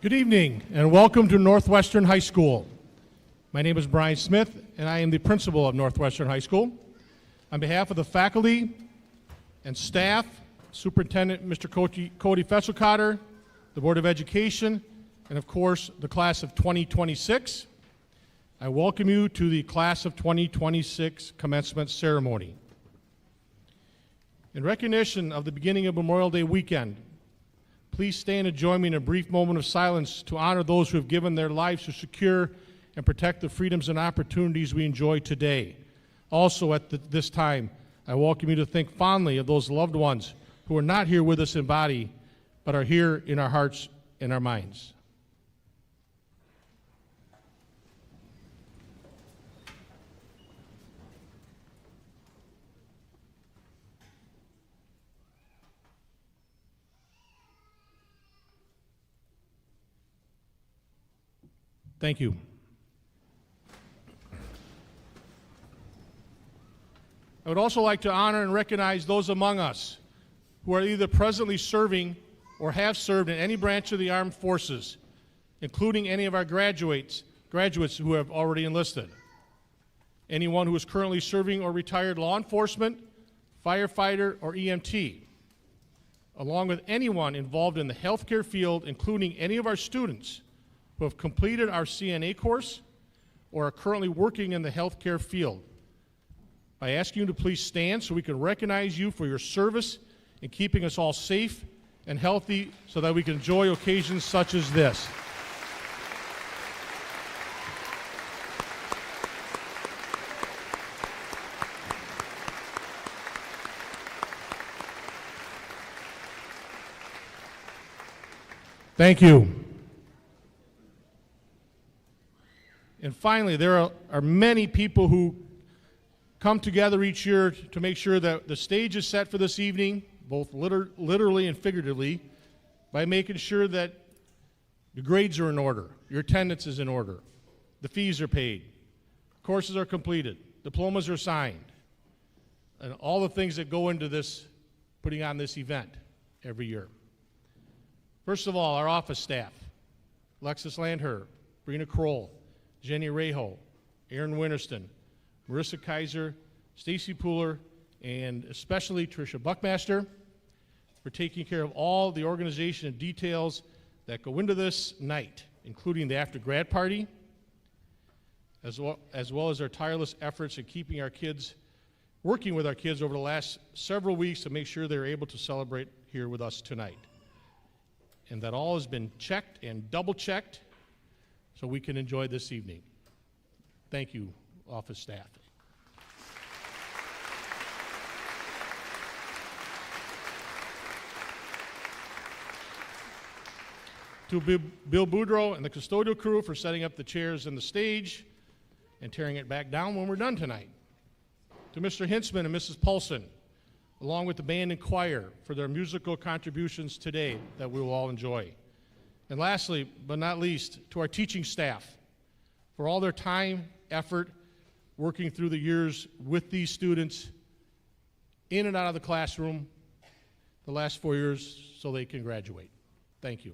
Good evening and welcome to Northwestern High School. My name is Brian Smith and I am the principal of Northwestern High School. On behalf of the faculty and staff, Superintendent Mr. Cody Fesselkotter, the Board of Education, and of course the class of 2026, I welcome you to the class of 2026 Commencement Ceremony. In recognition of the beginning of Memorial Day weekend, please stand and join me in a brief moment of silence to honor those who have given their lives to secure and protect the freedoms and opportunities we enjoy today. Also at this time, I welcome you to think fondly of those loved ones who are not here with us in body, but are here in our hearts and our minds. Thank you. I would also like to honor and recognize those among us who are either presently serving or have served in any branch of the armed forces, including any of our graduates who have already enlisted. Anyone who is currently serving or retired law enforcement, firefighter, or EMT, along with anyone involved in the healthcare field, including any of our students who have completed our CNA course or are currently working in the healthcare field. By asking you to please stand so we can recognize you for your service in keeping us all safe and healthy so that we can enjoy occasions such as this. Thank you. And finally, there are many people who come together each year to make sure that the stage is set for this evening, both literally and figuratively, by making sure that the grades are in order, your attendance is in order, the fees are paid, courses are completed, diplomas are signed, and all the things that go into this, putting on this event every year. First of all, our office staff, Alexis Landher, Brina Kroll, Jenny Reho, Aaron Winterston, Marissa Kaiser, Stacy Pooler, and especially Tricia Buckmaster for taking care of all the organization and details that go into this night, including the after-grad party, as well as our tireless efforts in keeping our kids, working with our kids over the last several weeks to make sure they're able to celebrate here with us tonight. And that all has been checked and double-checked so we can enjoy this evening. Thank you, office staff. To Bill Boudreau and the custodial crew for setting up the chairs and the stage and tearing it back down when we're done tonight. To Mr. Hintzman and Mrs. Paulson, along with the band and choir for their musical contributions today that we will all enjoy. And lastly, but not least, to our teaching staff for all their time, effort, working through the years with these students in and out of the classroom the last 4 years so they can graduate. Thank you.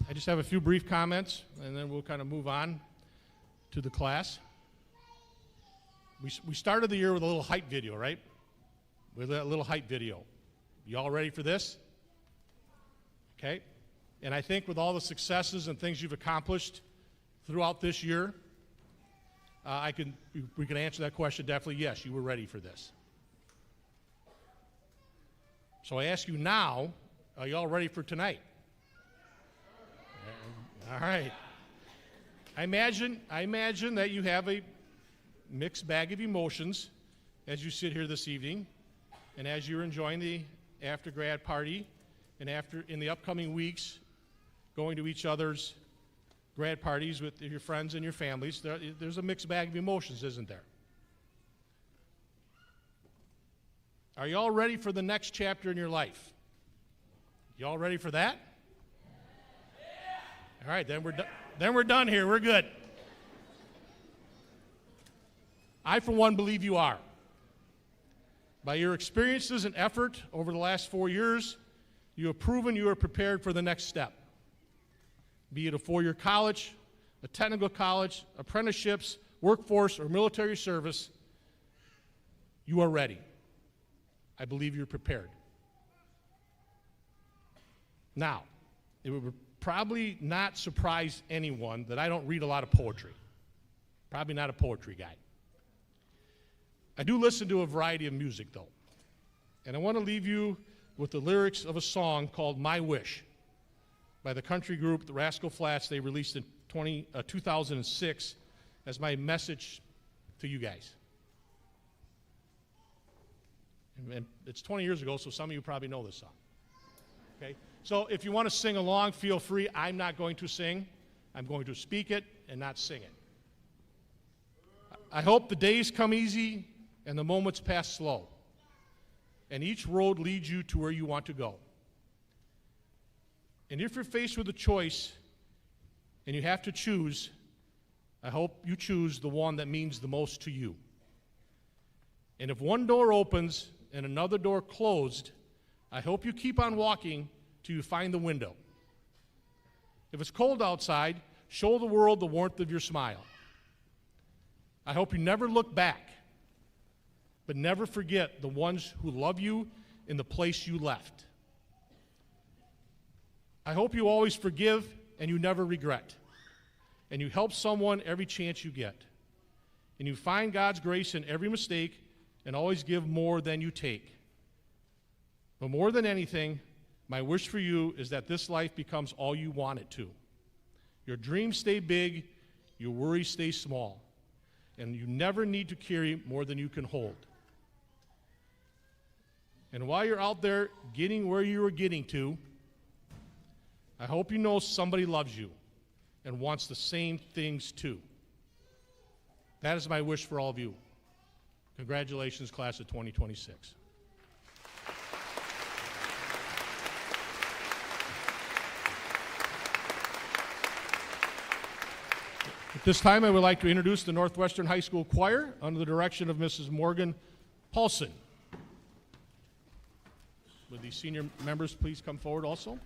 I just have a few brief comments, and then we'll kind of move on to the class. We started the year with a little hype video, right? With a little hype video. You all ready for this? Okay. And I think with all the successes and things you've accomplished throughout this year, we can answer that question definitely, yes, you were ready for this. So I ask you now, are you all ready for tonight? All right. I imagine that you have a mixed bag of emotions as you sit here this evening and as you're enjoying the after-grad party and in the upcoming weeks going to each other's grad parties with your friends and your families. There's a mixed bag of emotions, isn't there? Are you all ready for the next chapter in your life? You all ready for that? All right, then we're done here. We're good. I, for one, believe you are. By your experiences and effort over the last 4 years, you have proven you are prepared for the next step. Be it a 4-year college, a technical college, apprenticeships, workforce, or military service, you are ready. I believe you're prepared. Now, it would probably not surprise anyone that I don't read a lot of poetry. Probably not a poetry guy. I do listen to a variety of music, though. And I want to leave you with the lyrics of a song called My Wish by the country group The Rascal Flatts. They released in 2006 as my message to you guys. And it's 20 years ago, so some of you probably know this song. Okay? So if you want to sing along, feel free. I'm not going to sing. I'm going to speak it and not sing it. I hope the days come easy and the moments pass slow, and each road leads you to where you want to go. And if you're faced with a choice and you have to choose, I hope you choose the one that means the most to you. And if one door opens and another door closed, I hope you keep on walking till you find the window. If it's cold outside, show the world the warmth of your smile. I hope you never look back, but never forget the ones who love you in the place you left. I hope you always forgive and you never regret, and you help someone every chance you get, and you find God's grace in every mistake and always give more than you take. But more than anything, my wish for you is that this life becomes all you want it to. Your dreams stay big, your worries stay small, and you never need to carry more than you can hold. And while you're out there getting where you are getting to, I hope you know somebody loves you and wants the same things too. That is my wish for all of you. Congratulations, class of 2026. At this time, I would like to introduce the Northwestern High School Choir under the direction of Mrs. Morgan Paulson. Would the senior members please come forward also?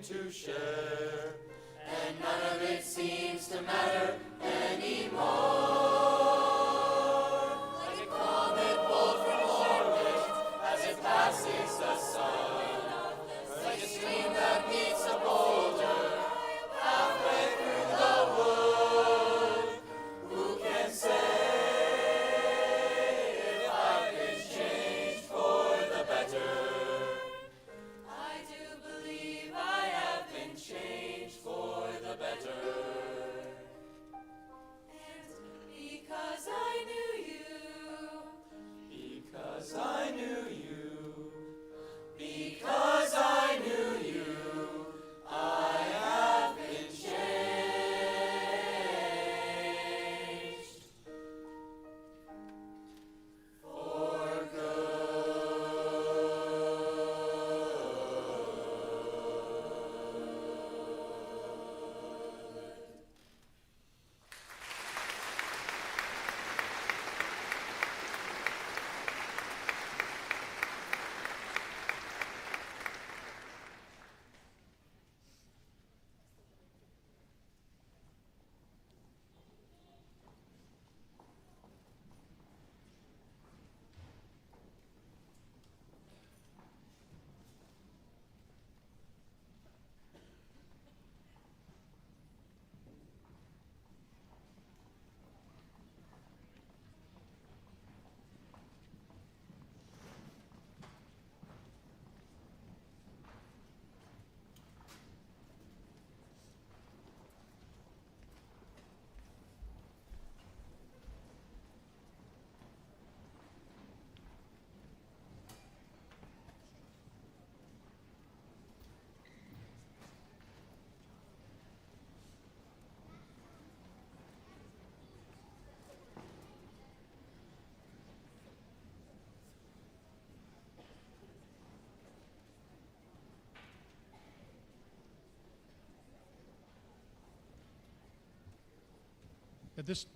to share, and none of it seems to matter anymore. Like a comet pulled from orbit as it passes the sun.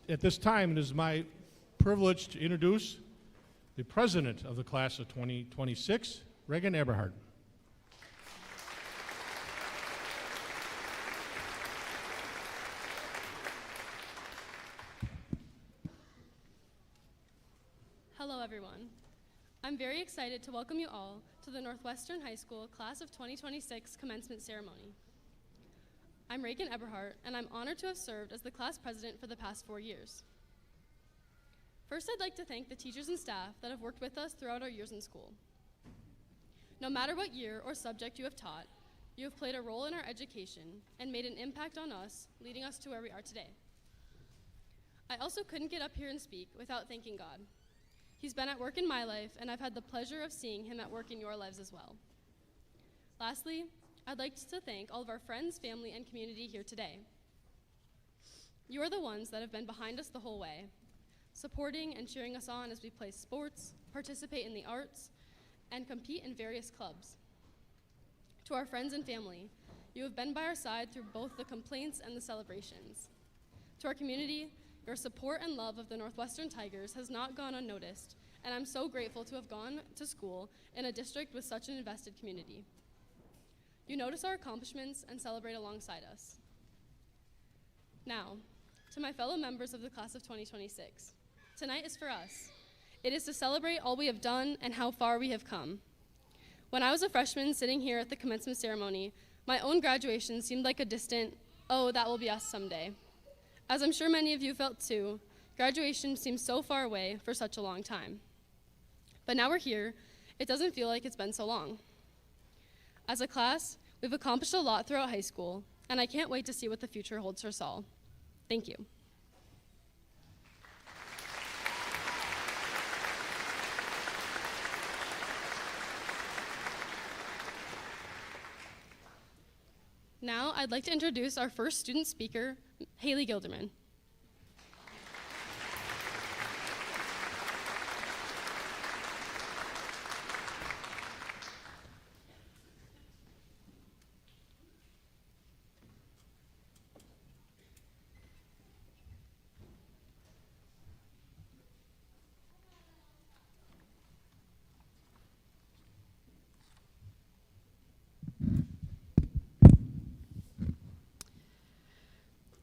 At this time, it is my privilege to introduce the president of the class of 2026, Reagan Eberhardt. Hello, everyone. I'm very excited to welcome you all to the Northwestern High School Class of 2026 Commencement Ceremony. I'm Reagan Eberhardt, and I'm honored to have served as the class president for the past 4 years. First, I'd like to thank the teachers and staff that have worked with us throughout our years in school. No matter what year or subject you have taught, you have played a role in our education and made an impact on us, leading us to where we are today. I also couldn't get up here and speak without thanking God. He's been at work in my life, and I've had the pleasure of seeing him at work in your lives as well. Lastly, I'd like to thank all of our friends, family, and community here today. You are the ones that have been behind us the whole way, supporting and cheering us on as we play sports, participate in the arts, and compete in various clubs. To our friends and family, you have been by our side through both the complaints and the celebrations. To our community, your support and love of the Northwestern Tigers has not gone unnoticed, and I'm so grateful to have gone to school in a district with such an invested community. You notice our accomplishments and celebrate alongside us. Now, to my fellow members of the class of 2026, tonight is for us. It is to celebrate all we have done and how far we have come. When I was a freshman sitting here at the commencement ceremony, my own graduation seemed like a distant, oh, that will be us someday. As I'm sure many of you felt too, graduation seems so far away for such a long time. But now we're here, it doesn't feel like it's been so long. As a class, we've accomplished a lot throughout high school, and I can't wait to see what the future holds for us all. Thank you. Now, I'd like to introduce our first student speaker, Haley Gilderman.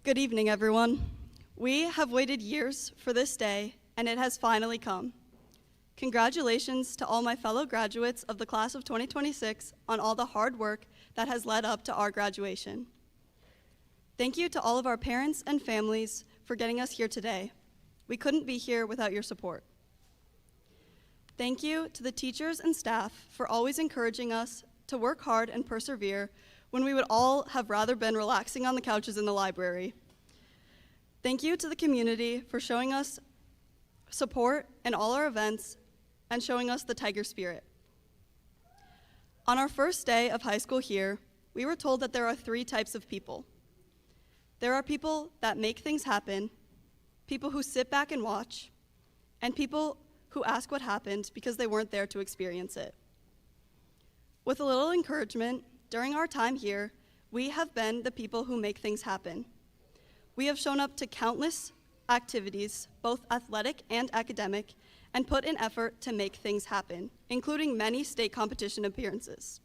Good evening, everyone. We have waited years for this day, and it has finally come. Congratulations to all my fellow graduates of the class of 2026 on all the hard work that has led up to our graduation. Thank you to all of our parents and families for getting us here today. We couldn't be here without your support. Thank you to the teachers and staff for always encouraging us to work hard and persevere when we would all have rather been relaxing on the couches in the library. Thank you to the community for showing us support in all our events and showing us the Tiger spirit. On our first day of high school here, we were told that there are 3 types of people. There are people that make things happen, people who sit back and watch, and people who ask what happened because they weren't there to experience it. With a little encouragement, during our time here, we have been the people who make things happen. We have shown up to countless activities, both athletic and academic, and put in effort to make things happen, including many state competition appearances.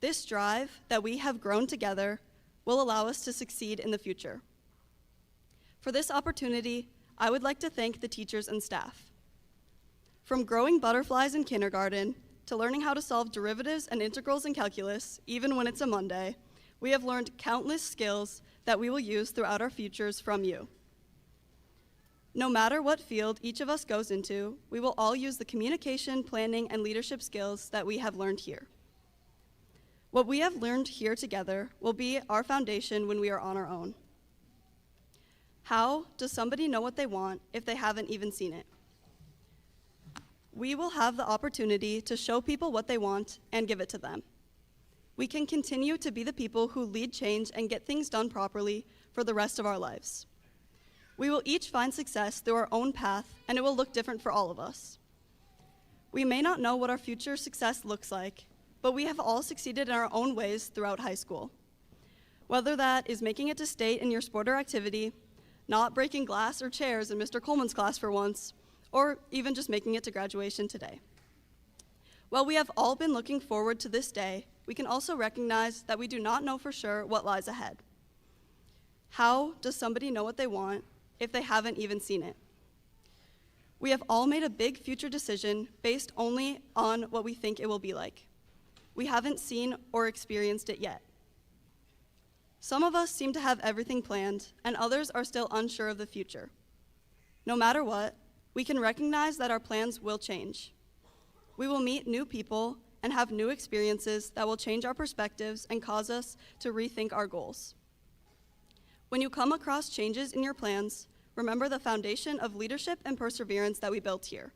This drive that we have grown together will allow us to succeed in the future. For this opportunity, I would like to thank the teachers and staff. From growing butterflies in kindergarten to learning how to solve derivatives and integrals in calculus, even when it's a Monday, we have learned countless skills that we will use throughout our futures from you. No matter what field each of us goes into, we will all use the communication, planning, and leadership skills that we have learned here. What we have learned here together will be our foundation when we are on our own. How does somebody know what they want if they haven't even seen it? We will have the opportunity to show people what they want and give it to them. We can continue to be the people who lead change and get things done properly for the rest of our lives. We will each find success through our own path, and it will look different for all of us. We may not know what our future success looks like, but we have all succeeded in our own ways throughout high school. Whether that is making it to state in your sport or activity, not breaking glass or chairs in Mr. Coleman's class for once, or even just making it to graduation today. While we have all been looking forward to this day, we can also recognize that we do not know for sure what lies ahead. How does somebody know what they want if they haven't even seen it? We have all made a big future decision based only on what we think it will be like. We haven't seen or experienced it yet. Some of us seem to have everything planned, and others are still unsure of the future. No matter what, we can recognize that our plans will change. We will meet new people and have new experiences that will change our perspectives and cause us to rethink our goals. When you come across changes in your plans, remember the foundation of leadership and perseverance that we built here.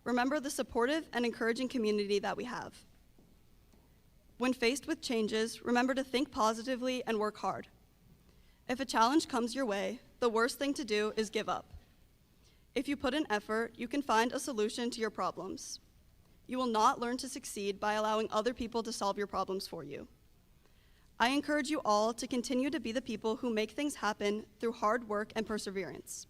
Remember the supportive and encouraging community that we have. When faced with changes, remember to think positively and work hard. If a challenge comes your way, the worst thing to do is give up. If you put in effort, you can find a solution to your problems. You will not learn to succeed by allowing other people to solve your problems for you. I encourage you all to continue to be the people who make things happen through hard work and perseverance.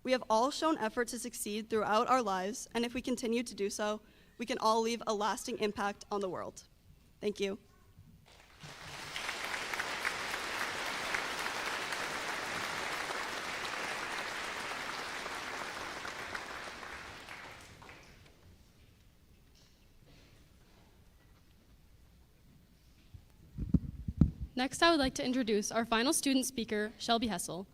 We have all shown effort to succeed throughout our lives, and if we continue to do so, we can all leave a lasting impact on the world. Thank you. Next, I would like to introduce our final student speaker, Shelby Hessel.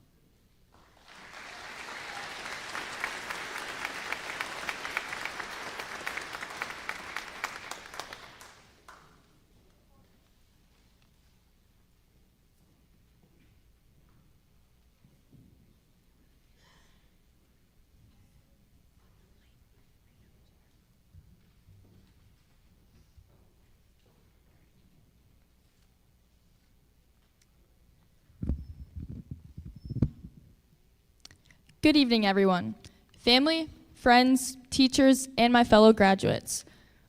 Good evening, everyone. Family, friends, teachers, and my fellow graduates.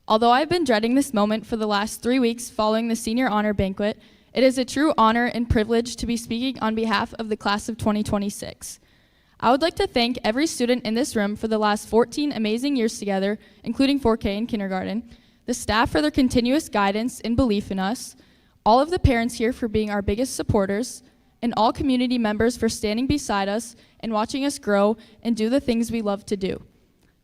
Although I've been dreading this moment for the last 3 weeks following the senior honor banquet, it is a true honor and privilege to be speaking on behalf of the class of 2026. I would like to thank every student in this room for the last 14 amazing years together, including 4K in kindergarten, the staff for their continuous guidance and belief in us, all of the parents here for being our biggest supporters, and all community members for standing beside us and watching us grow and do the things we love to do.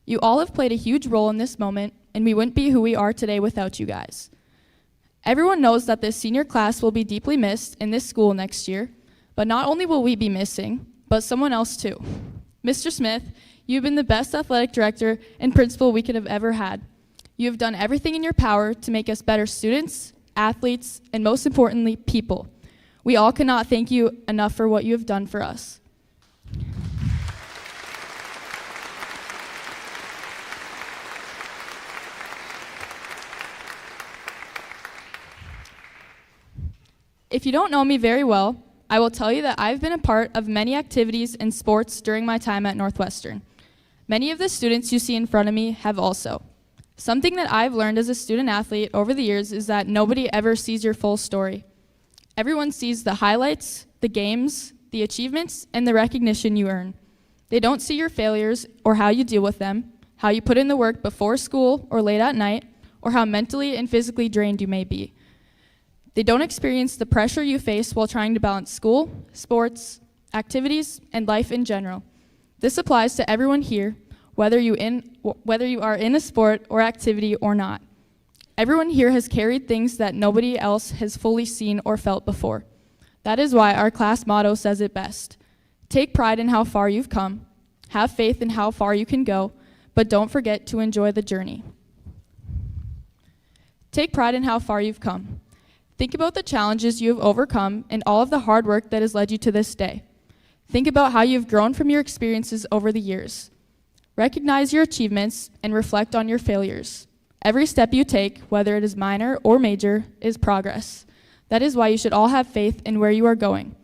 You all have played a huge role in this moment, and we wouldn't be who we are today without you guys. Everyone knows that this senior class will be deeply missed in this school next year, but not only will we be missing, but someone else too. Mr. Smith, you've been the best athletic director and principal we could have ever had. You have done everything in your power to make us better students, athletes, and most importantly, people. We all cannot thank you enough for what you have done for us. If you don't know me very well, I will tell you that I've been a part of many activities and sports during my time at Northwestern. Many of the students you see in front of me have also. Something that I've learned as a student athlete over the years is that nobody ever sees your full story. Everyone sees the highlights, the games, the achievements, and the recognition you earn. They don't see your failures or how you deal with them, how you put in the work before school or late at night, or how mentally and physically drained you may be. They don't experience the pressure you face while trying to balance school, sports, activities, and life in general. This applies to everyone here, whether you are in a sport or activity or not. Everyone here has carried things that nobody else has fully seen or felt before. That is why our class motto says it best. Take pride in how far you've come, have faith in how far you can go, but don't forget to enjoy the journey. Take pride in how far you've come. Think about the challenges you have overcome and all of the hard work that has led you to this day. Think about how you've grown from your experiences over the years. Recognize your achievements and reflect on your failures. Every step you take, whether it is minor or major, is progress. That is why you should all have faith in where you are going.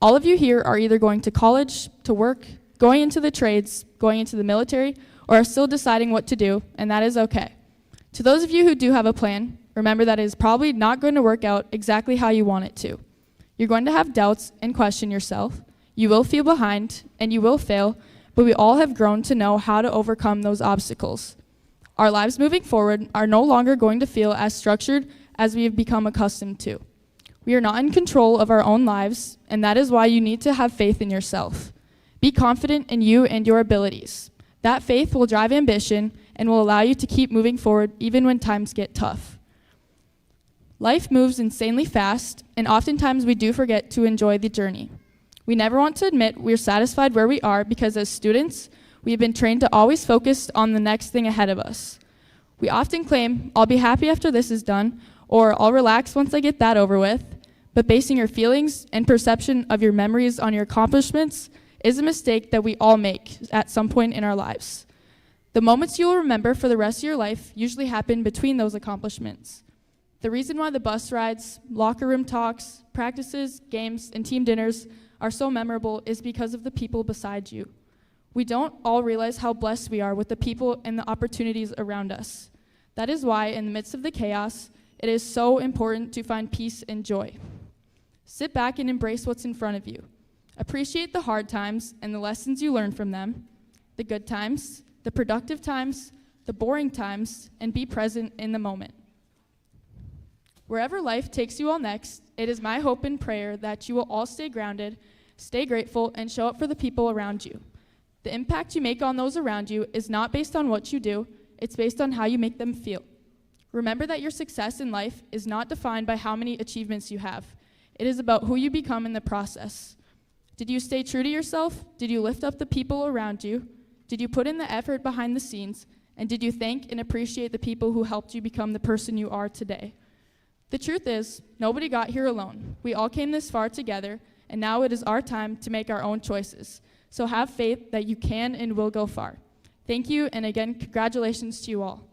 All of you here are either going to college, to work, going into the trades, going into the military, or are still deciding what to do, and that is okay. To those of you who do have a plan, remember that it is probably not going to work out exactly how you want it to. You're going to have doubts and question yourself. You will feel behind, and you will fail, but we all have grown to know how to overcome those obstacles. Our lives moving forward are no longer going to feel as structured as we have become accustomed to. We are not in control of our own lives, and that is why you need to have faith in yourself. Be confident in you and your abilities. That faith will drive ambition and will allow you to keep moving forward even when times get tough. Life moves insanely fast, and oftentimes we do forget to enjoy the journey. We never want to admit we're satisfied where we are because as students, we have been trained to always focus on the next thing ahead of us. We often claim, I'll be happy after this is done, or I'll relax once I get that over with, but basing your feelings and perception of your memories on your accomplishments is a mistake that we all make at some point in our lives. The moments you will remember for the rest of your life usually happen between those accomplishments. The reason why the bus rides, locker room talks, practices, games, and team dinners are so memorable is because of the people beside you. We don't all realize how blessed we are with the people and the opportunities around us. That is why, in the midst of the chaos, it is so important to find peace and joy. Sit back and embrace what's in front of you. Appreciate the hard times and the lessons you learn from them, the good times, the productive times, the boring times, and be present in the moment. Wherever life takes you all next, it is my hope and prayer that you will all stay grounded, stay grateful, and show up for the people around you. The impact you make on those around you is not based on what you do, it's based on how you make them feel. Remember that your success in life is not defined by how many achievements you have. It is about who you become in the process. Did you stay true to yourself? Did you lift up the people around you? Did you put in the effort behind the scenes? And did you thank and appreciate the people who helped you become the person you are today? The truth is, nobody got here alone. We all came this far together, and now it is our time to make our own choices. So have faith that you can and will go far. Thank you, and again, congratulations to you all.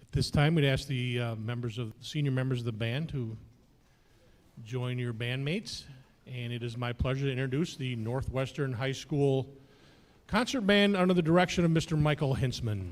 At this time, we'd ask the senior members of the band to join your bandmates, and it is my pleasure to introduce the Northwestern High School Concert Band under the direction of Mr. Michael Hintzman.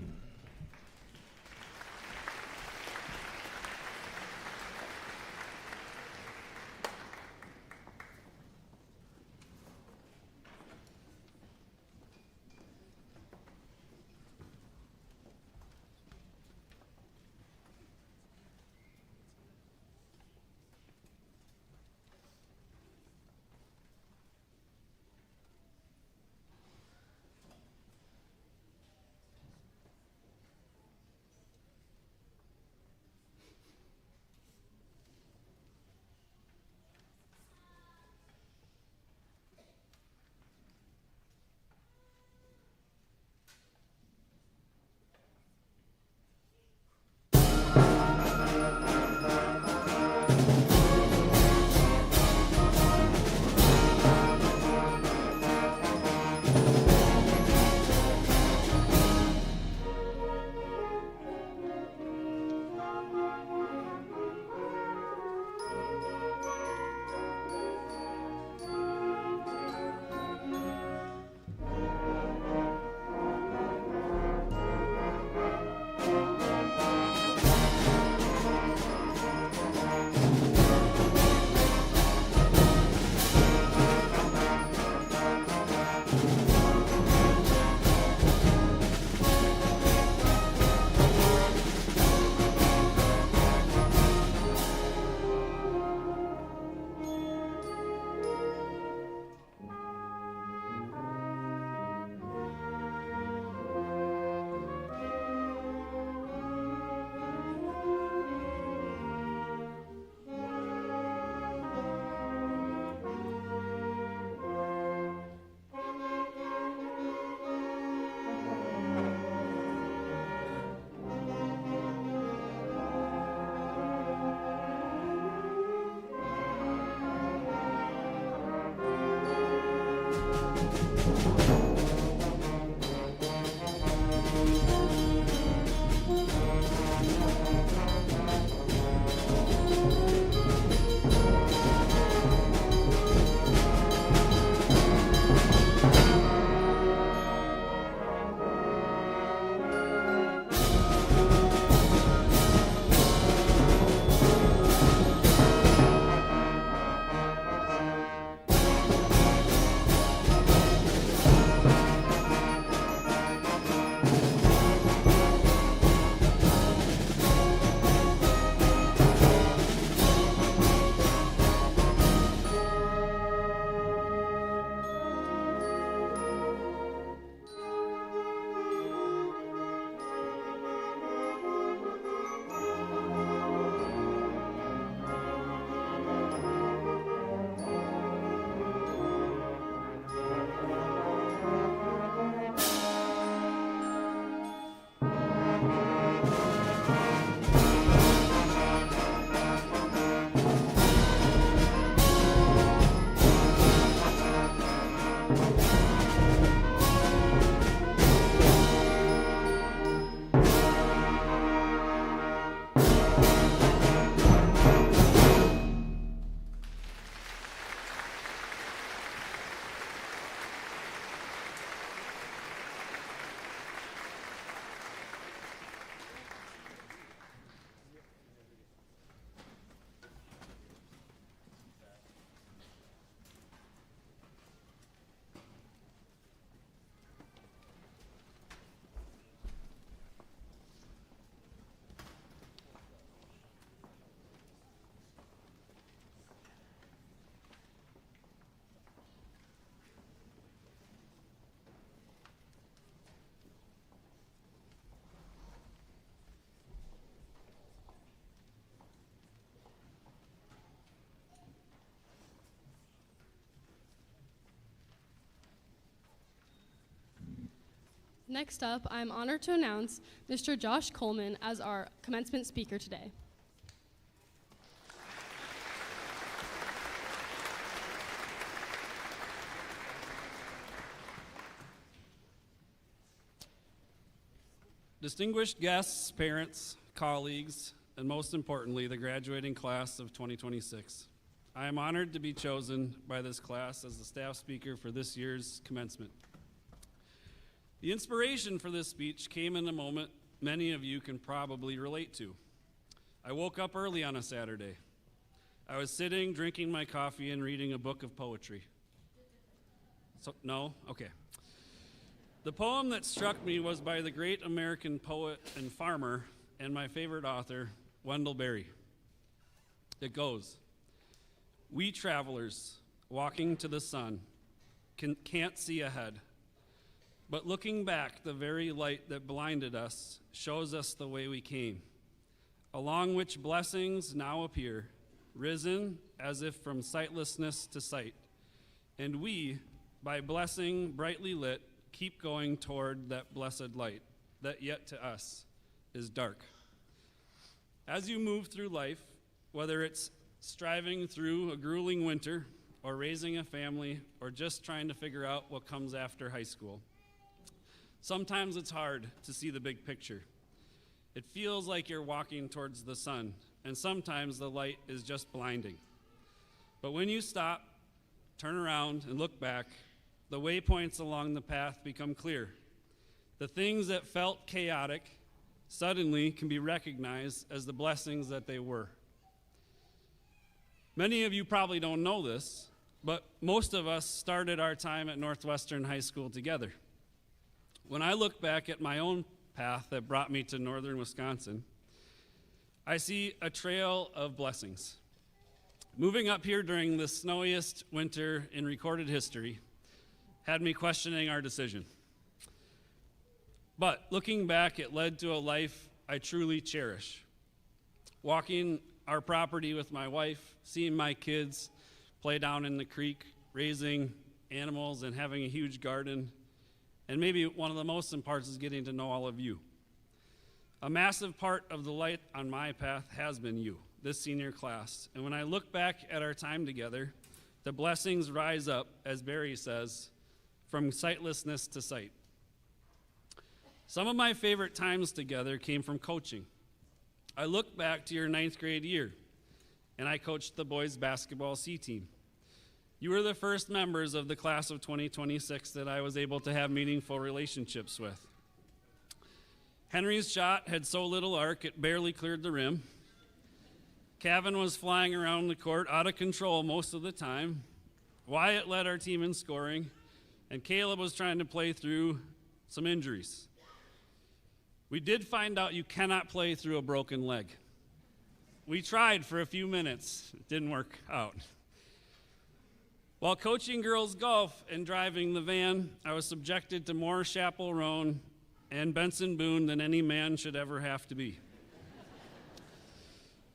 Next up, I'm honored to announce Mr. Josh Coleman as our commencement speaker today. Distinguished guests, parents, colleagues, and most importantly, the graduating class of 2026. I am honored to be chosen by this class as the staff speaker for this year's commencement. The inspiration for this speech came in a moment many of you can probably relate to. I woke up early on a Saturday. I was sitting, drinking my coffee, and reading a book of poetry. No? Okay. The poem that struck me was by the great American poet and farmer and my favorite author, Wendell Berry. It goes, "We travelers walking to the sun can't see ahead, but looking back, the very light that blinded us shows us the way we came, along which blessings now appear, risen as if from sightlessness to sight. And we, by blessing brightly lit, keep going toward that blessed light that yet to us is dark." As you move through life, whether it's striving through a grueling winter or raising a family or just trying to figure out what comes after high school, sometimes it's hard to see the big picture. It feels like you're walking towards the sun, and sometimes the light is just blinding. But when you stop, turn around, and look back, the waypoints along the path become clear. The things that felt chaotic suddenly can be recognized as the blessings that they were. Many of you probably don't know this, but most of us started our time at Northwestern High School together. When I look back at my own path that brought me to northern Wisconsin, I see a trail of blessings. Moving up here during the snowiest winter in recorded history had me questioning our decision. But looking back, it led to a life I truly cherish. Walking our property with my wife, seeing my kids play down in the creek, raising animals and having a huge garden, and maybe one of the most important parts is getting to know all of you. A massive part of the light on my path has been you, this senior class. And when I look back at our time together, the blessings rise up, as Barry says, from sightlessness to sight. Some of my favorite times together came from coaching. I look back to your 9th grade year, and I coached the boys basketball C team. You were the first members of the class of 2026 that I was able to have meaningful relationships with. Henry's shot had so little arc it barely cleared the rim. Kevin was flying around the court out of control most of the time. Wyatt led our team in scoring, and Caleb was trying to play through some injuries. We did find out you cannot play through a broken leg. We tried for a few minutes. It didn't work out. While coaching girls golf and driving the van, I was subjected to more Chapel Roan and Benson Boone than any man should ever have to be.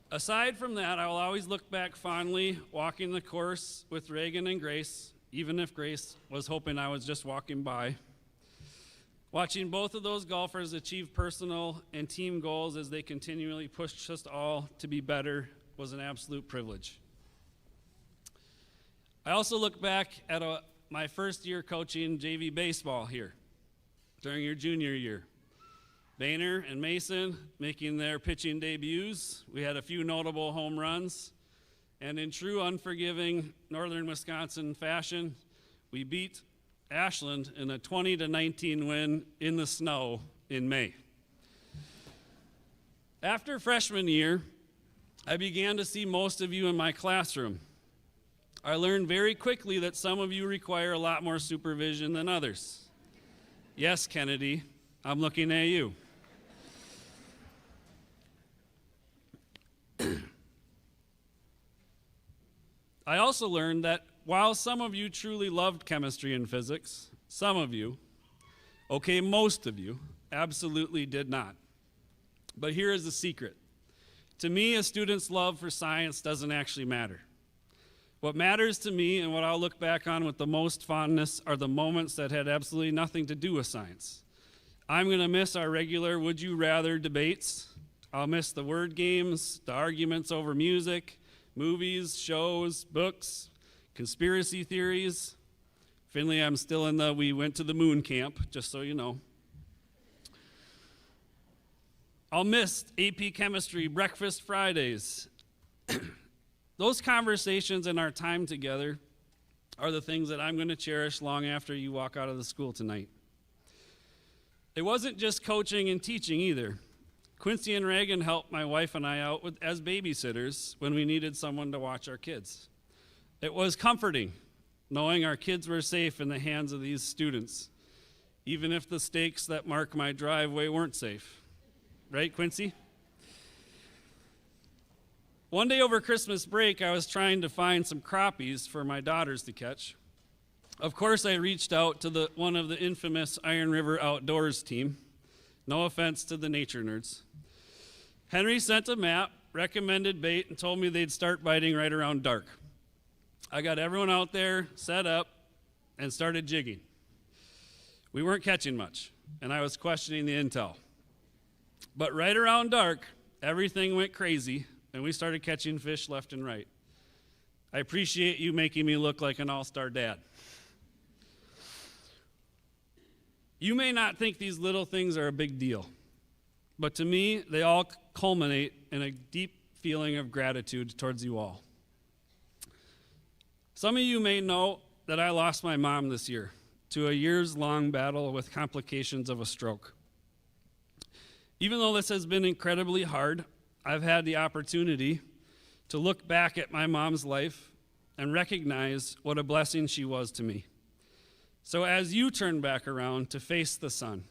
Aside from that, I will always look back fondly walking the course with Reagan and Grace, even if Grace was hoping I was just walking by. Watching both of those golfers achieve personal and team goals as they continually pushed us all to be better was an absolute privilege. I also look back at my first year coaching JV baseball here during your junior year. Boehner and Mason making their pitching debuts. We had a few notable home runs. And in true unforgiving northern Wisconsin fashion, we beat Ashland in a 20-19 win in the snow in May. After freshman year, I began to see most of you in my classroom. I learned very quickly that some of you require a lot more supervision than others. Yes, Kennedy, I'm looking at you. I also learned that while some of you truly loved chemistry and physics, some of you, okay, most of you, absolutely did not. But here is the secret. To me, a student's love for science doesn't actually matter. What matters to me and what I'll look back on with the most fondness are the moments that had absolutely nothing to do with science. I'm going to miss our regular Would You Rather debates. I'll miss the word games, the arguments over music, movies, shows, books, conspiracy theories. Finley, I'm still in the we went to the moon camp, just so you know. I'll miss AP Chemistry breakfast Fridays. Those conversations and our time together are the things that I'm going to cherish long after you walk out of the school tonight. It wasn't just coaching and teaching either. Quincy and Reagan helped my wife and I out as babysitters when we needed someone to watch our kids. It was comforting knowing our kids were safe in the hands of these students, even if the stakes that mark my driveway weren't safe. Right, Quincy? One day over Christmas break, I was trying to find some crappies for my daughters to catch. Of course, I reached out to one of the infamous Iron River Outdoors team. No offense to the nature nerds. Henry sent a map, recommended bait, and told me they'd start biting right around dark. I got everyone out there, set up, and started jigging. We weren't catching much, and I was questioning the intel. But right around dark, everything went crazy, and we started catching fish left and right. I appreciate you making me look like an all-star dad. You may not think these little things are a big deal, but to me, they all culminate in a deep feeling of gratitude towards you all. Some of you may know that I lost my mom this year to a years-long battle with complications of a stroke. Even though this has been incredibly hard, I've had the opportunity to look back at my mom's life and recognize what a blessing she was to me. So as you turn back around to face the sun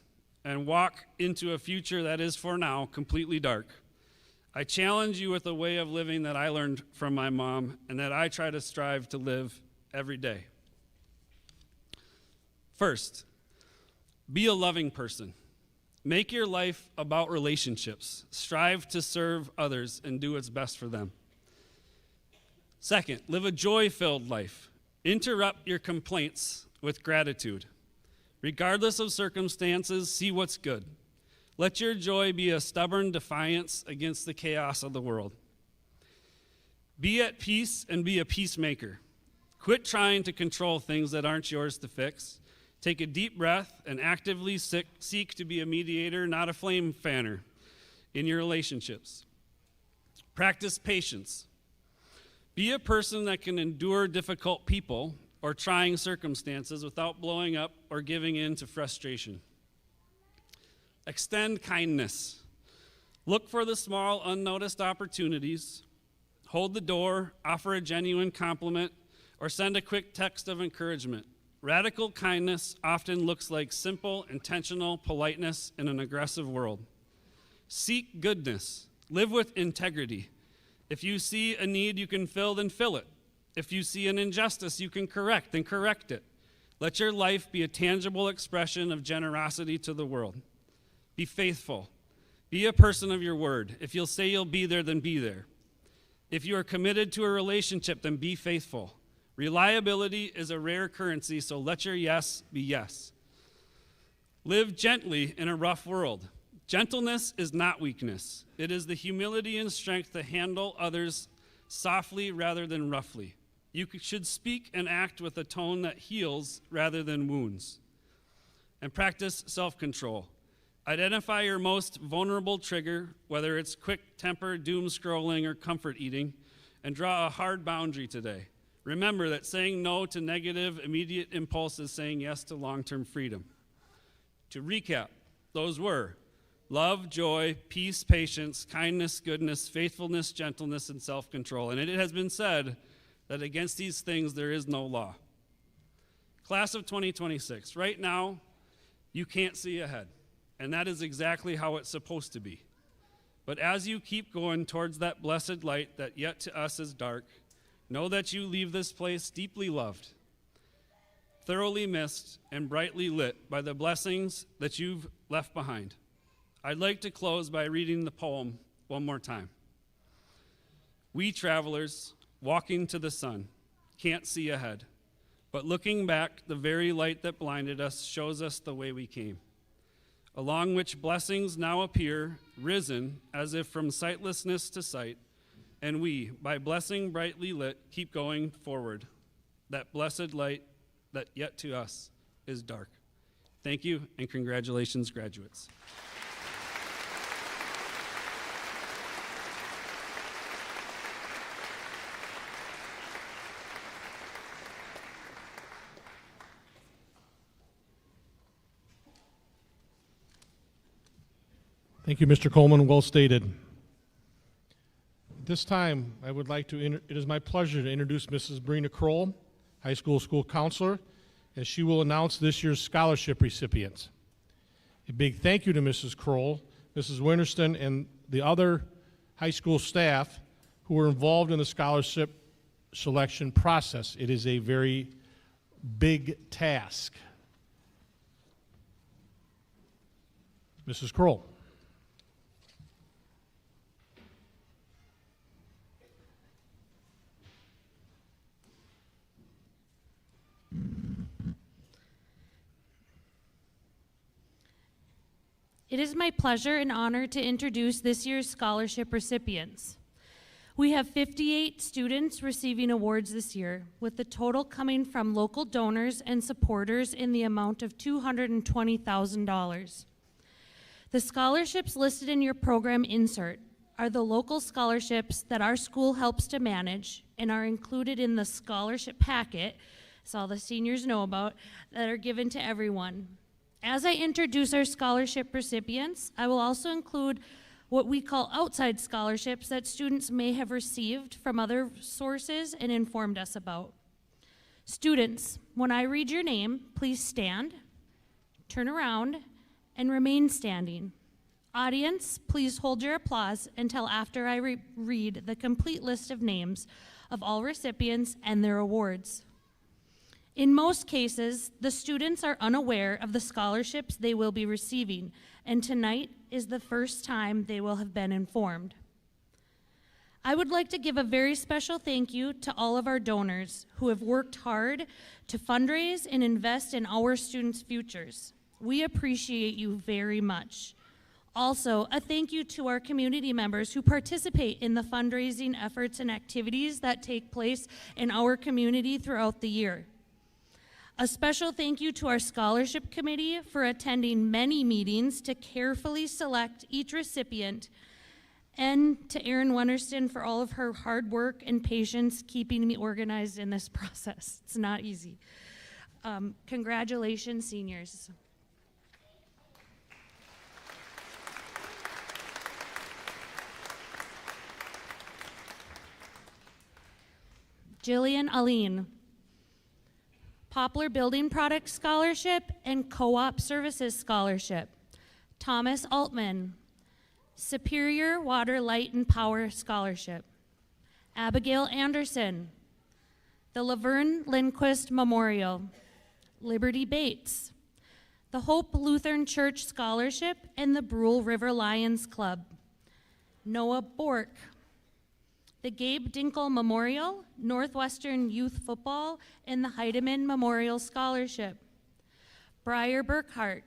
and walk into a future that is for now completely dark, I challenge you with a way of living that I learned from my mom and that I try to strive to live every day. First, be a loving person. Make your life about relationships. Strive to serve others and do what's best for them. Second, live a joy-filled life. Interrupt your complaints with gratitude. Regardless of circumstances, see what's good. Let your joy be a stubborn defiance against the chaos of the world. Be at peace and be a peacemaker. Quit trying to control things that aren't yours to fix. Take a deep breath and actively seek to be a mediator, not a flame fanner, in your relationships. Practice patience. Be a person that can endure difficult people or trying circumstances without blowing up or giving in to frustration. Extend kindness. Look for the small, unnoticed opportunities. Hold the door, offer a genuine compliment, or send a quick text of encouragement. Radical kindness often looks like simple, intentional politeness in an aggressive world. Seek goodness. Live with integrity. If you see a need you can fill, then fill it. If you see an injustice you can correct, then correct it. Let your life be a tangible expression of generosity to the world. Be faithful. Be a person of your word. If you'll say you'll be there, then be there. If you are committed to a relationship, then be faithful. Reliability is a rare currency, so let your yes be yes. Live gently in a rough world. Gentleness is not weakness. It is the humility and strength to handle others softly rather than roughly. You should speak and act with a tone that heals rather than wounds. And practice self-control. Identify your most vulnerable trigger, whether it's quick temper, doom scrolling, or comfort eating, and draw a hard boundary today. Remember that saying no to negative, immediate impulse is saying yes to long-term freedom. To recap, those were love, joy, peace, patience, kindness, goodness, faithfulness, gentleness, and self-control. And it has been said that against these things there is no law. Class of 2026, right now, you can't see ahead. And that is exactly how it's supposed to be. But as you keep going towards that blessed light that yet to us is dark, know that you leave this place deeply loved, thoroughly missed, and brightly lit by the blessings that you've left behind. I'd like to close by reading the poem one more time. We travelers, walking to the sun, can't see ahead, but looking back, the very light that blinded us shows us the way we came. along which blessings now appear, risen as if from sightlessness to sight, and we, by blessing brightly lit, keep going forward, that blessed light that yet to us is dark. Thank you, and congratulations, graduates. Thank you, Mr. Coleman. Well stated. At this time, I would like to, it is my pleasure to introduce Mrs. Brina Kroll, high school counselor, as she will announce this year's scholarship recipients. A big thank you to Mrs. Kroll, Mrs. Winterston, and the other high school staff who were involved in the scholarship selection process. It is a very big task. Mrs. Kroll. It is my pleasure and honor to introduce this year's scholarship recipients. We have 58 students receiving awards this year, with the total coming from local donors and supporters in the amount of $220,000. The scholarships listed in your program insert are the local scholarships that our school helps to manage and are included in the scholarship packet, as all the seniors know about, that are given to everyone. As I introduce our scholarship recipients, I will also include what we call outside scholarships that students may have received from other sources and informed us about. Students, when I read your name, please stand, turn around, and remain standing. Audience, please hold your applause until after I read the complete list of names of all recipients and their awards. In most cases, the students are unaware of the scholarships they will be receiving, and tonight is the first time they will have been informed. I would like to give a very special thank you to all of our donors who have worked hard to fundraise and invest in our students' futures. We appreciate you very much. Also, a thank you to our community members who participate in the fundraising efforts and activities that take place in our community throughout the year. A special thank you to our scholarship committee for attending many meetings to carefully select each recipient, and to Erin Wennerston for all of her hard work and patience keeping me organized in this process. It's not easy. Congratulations, seniors. Jillian Aline. Poplar Building Products Scholarship and Co-op Services Scholarship. Thomas Altman. Superior Water, Light, and Power Scholarship. Abigail Anderson. The Laverne Lindquist Memorial. Liberty Bates. The Hope Lutheran Church Scholarship and the Brule River Lions Club. Noah Bork. The Gabe Dinkle Memorial, Northwestern Youth Football, and the Heidemann Memorial Scholarship. Briar Burkhart.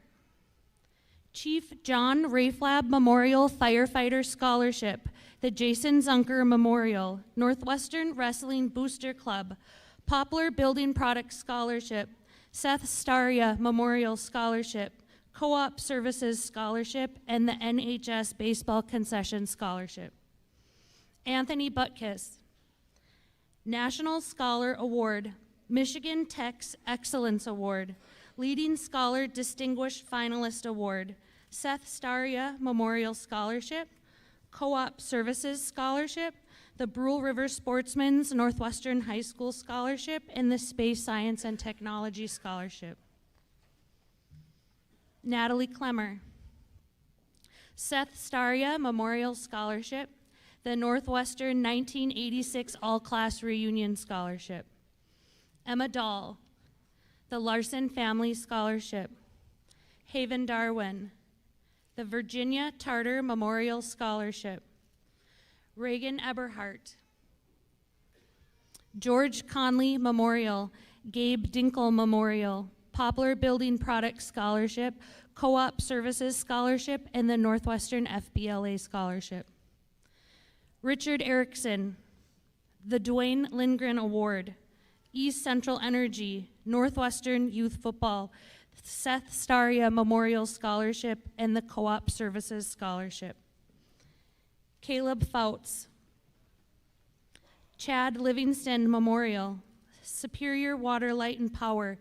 Chief John Rayflab Memorial Firefighter Scholarship, the Jason Zunker Memorial, Northwestern Wrestling Booster Club, Poplar Building Products Scholarship, Seth Staria Memorial Scholarship, Co-op Services Scholarship, and the NHS Baseball Concession Scholarship. Anthony Butkus. National Scholar Award, Michigan Tech's Excellence Award, Leading Scholar Distinguished Finalist Award, Seth Staria Memorial Scholarship, Co-op Services Scholarship, the Brule River Sportsman's Northwestern High School Scholarship, and the Space Science and Technology Scholarship. Natalie Clemmer. Seth Staria Memorial Scholarship, the Northwestern 1986 All-Class Reunion Scholarship. Emma Dahl. The Larson Family Scholarship. Haven Darwin. The Virginia Tarter Memorial Scholarship. Reagan Eberhardt. George Conley Memorial, Gabe Dinkle Memorial, Poplar Building Products Scholarship, Co-op Services Scholarship, and the Northwestern FBLA Scholarship. Richard Erickson, the Dwayne Lindgren Award, East Central Energy, Northwestern Youth Football, Seth Staria Memorial Scholarship, and the Co-op Services Scholarship. Caleb Fouts, Chad Livingston Memorial, Superior Water, Light, and Power,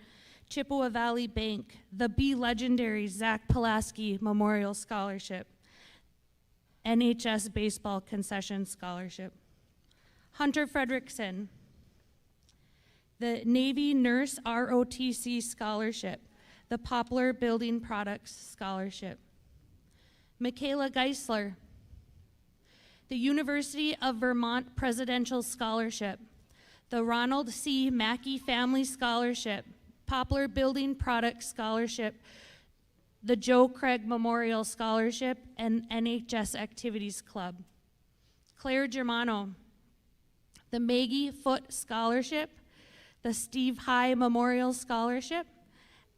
Chippewa Valley Bank, the Be Legendary Zach Pulaski Memorial Scholarship, NHS Baseball Concession Scholarship. Hunter Fredrickson, the Navy Nurse ROTC Scholarship, the Poplar Building Products Scholarship. Michaela Geisler, the University of Vermont Presidential Scholarship, the Ronald C. Mackey Family Scholarship, Poplar Building Products Scholarship, the Joe Craig Memorial Scholarship, and NHS Activities Club. Claire Germano, the Maggie Foote Scholarship, the Steve High Memorial Scholarship,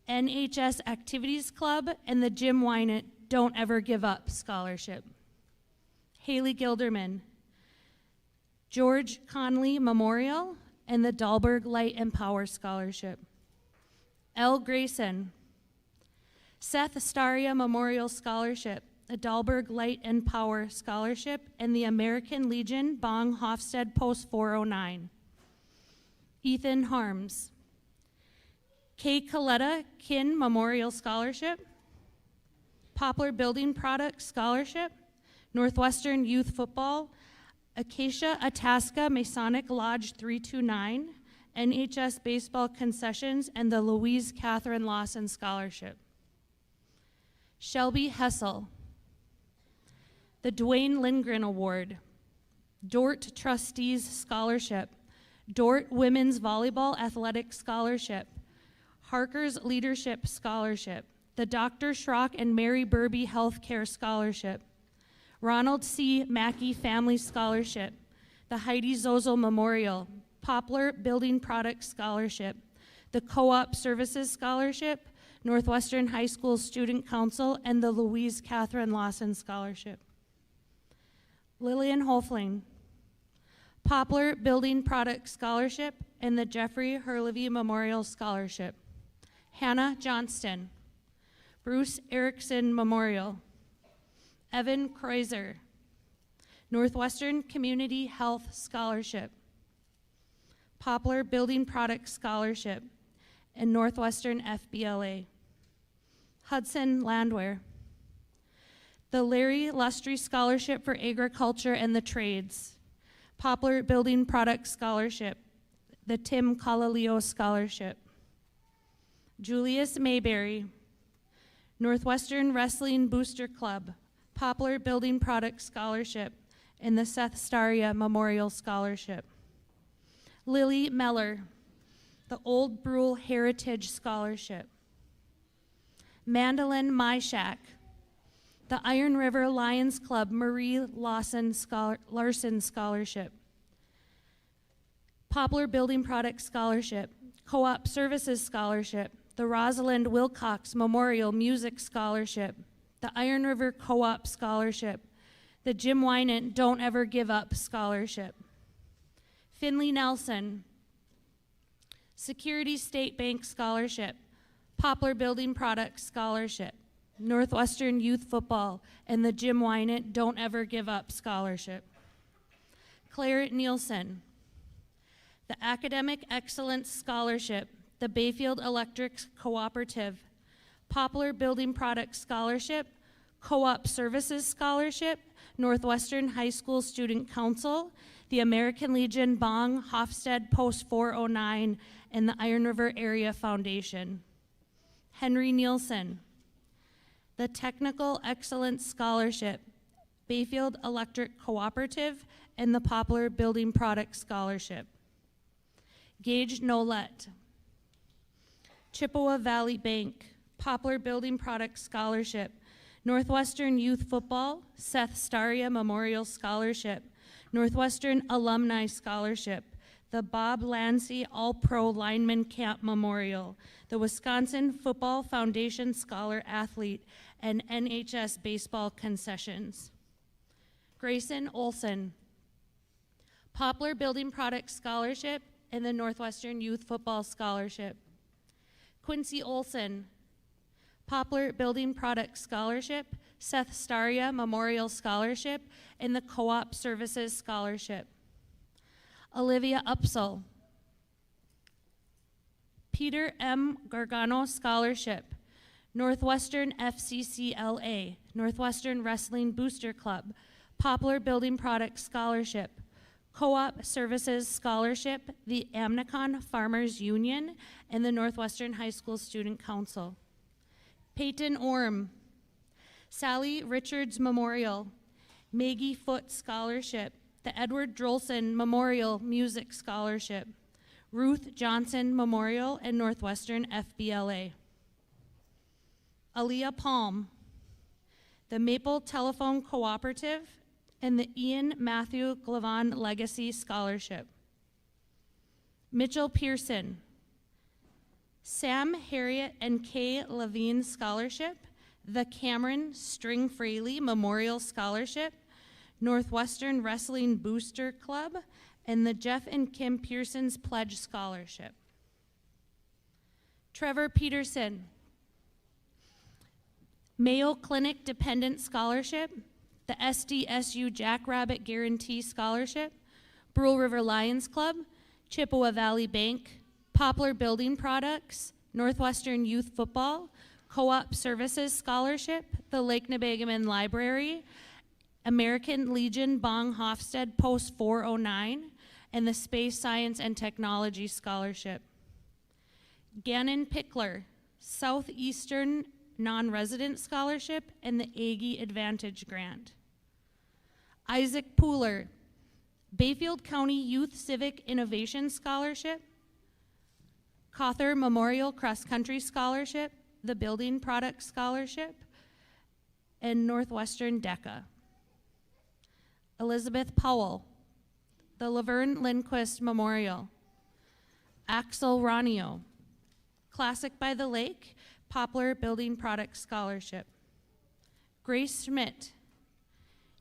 NHS Activities Club, and the Jim Wynant Don't Ever Give Up Scholarship. Haley Gilderman, George Conley Memorial, and the Dahlberg Light and Power Scholarship. L. Grayson, Seth Staria Memorial Scholarship, the Dahlberg Light and Power Scholarship, and the American Legion Bong Hofstede Post 409. Ethan Harms, K. Coletta Kin Memorial Scholarship, Poplar Building Products Scholarship, Northwestern Youth Football, Acacia Itasca Masonic Lodge 329, NHS Baseball Concessions, and the Louise Catherine Lawson Scholarship. Shelby Hessel, the Dwayne Lindgren Award, Dort Trustees Scholarship, Dort Women's Volleyball Athletic Scholarship, Harker's Leadership Scholarship, the Dr. Schrock and Mary Burby Healthcare Scholarship, Ronald C. Mackey Family Scholarship, the Heidi Zozel Memorial, Poplar Building Products Scholarship, the Co-op Services Scholarship, Northwestern High School Student Council, and the Louise Catherine Lawson Scholarship. Lillian Hofling, Poplar Building Products Scholarship, and the Jeffrey Hurlevy Memorial Scholarship. Hannah Johnston, Bruce Erickson Memorial, Evan Kreuzer, Northwestern Community Health Scholarship, Poplar Building Products Scholarship, and Northwestern FBLA. Hudson Landwehr, the Larry Lustry Scholarship for Agriculture and the Trades, Poplar Building Products Scholarship, the Tim Calaleo Scholarship. Julius Mayberry, Northwestern Wrestling Booster Club, Poplar Building Products Scholarship, and the Seth Staria Memorial Scholarship. Lily Meller, the Old Brule Heritage Scholarship. Mandolin Myshak, the Iron River Lions Club Marie Larson Scholarship. Poplar Building Products Scholarship, Co-op Services Scholarship, the Rosalind Wilcox Memorial Music Scholarship, the Iron River Co-op Scholarship, the Jim Wynant Don't Ever Give Up Scholarship. Finley Nelson, Security State Bank Scholarship, Poplar Building Products Scholarship, Northwestern Youth Football, and the Jim Wynant Don't Ever Give Up Scholarship. Claire Nielsen, the Academic Excellence Scholarship, the Bayfield Electric Cooperative, Poplar Building Products Scholarship, Co-op Services Scholarship, Northwestern High School Student Council, the American Legion Bong Hofstede Post 409, and the Iron River Area Foundation. Henry Nielsen, the Technical Excellence Scholarship, Bayfield Electric Cooperative, and the Poplar Building Products Scholarship. Gage Nolet, Chippewa Valley Bank, Poplar Building Products Scholarship, Northwestern Youth Football, Seth Staria Memorial Scholarship, Northwestern Alumni Scholarship, the Bob Lancey All-Pro Lineman Camp Memorial, the Wisconsin Football Foundation Scholar Athlete, and NHS Baseball Concessions. Grayson Olson, Poplar Building Products Scholarship and the Northwestern Youth Football Scholarship. Quincy Olson, Poplar Building Products Scholarship, Seth Staria Memorial Scholarship, and the Co-op Services Scholarship. Olivia Upsall, Peter M. Gargano Scholarship, Northwestern FCCLA, Northwestern Wrestling Booster Club, Poplar Building Products Scholarship, Co-op Services Scholarship, the Amnicon Farmers Union, and the Northwestern High School Student Council. Peyton Orm, Sally Richards Memorial, Maggie Foote Scholarship, the Edward Drolson Memorial Music Scholarship, Ruth Johnson Memorial, and Northwestern FBLA. Aaliyah Palm, the Maple Telephone Cooperative, and the Ian Matthew Glavon Legacy Scholarship. Mitchell Pearson, Sam Harriet and Kay Levine Scholarship, the Cameron String Fraley Memorial Scholarship, Northwestern Wrestling Booster Club, and the Jeff and Kim Pearson's Pledge Scholarship. Trevor Peterson, Mayo Clinic Dependent Scholarship, the SDSU Jackrabbit Guarantee Scholarship, Brule River Lions Club, Chippewa Valley Bank, Poplar Building Products, Northwestern Youth Football, Co-op Services Scholarship, the Lake Nebagamon Library, American Legion Bong Hofstede Post 409, and the Space Science and Technology Scholarship. Gannon Pickler, Southeastern Non-Resident Scholarship, and the Aggie Advantage Grant. Isaac Pooler, Bayfield County Youth Civic Innovation Scholarship, Cawthor Memorial Cross Country Scholarship, the Building Products Scholarship, and Northwestern DECA. Elizabeth Powell, the Laverne Lindquist Memorial. Axel Ronio, Classic by the Lake, Poplar Building Products Scholarship. Grace Schmidt,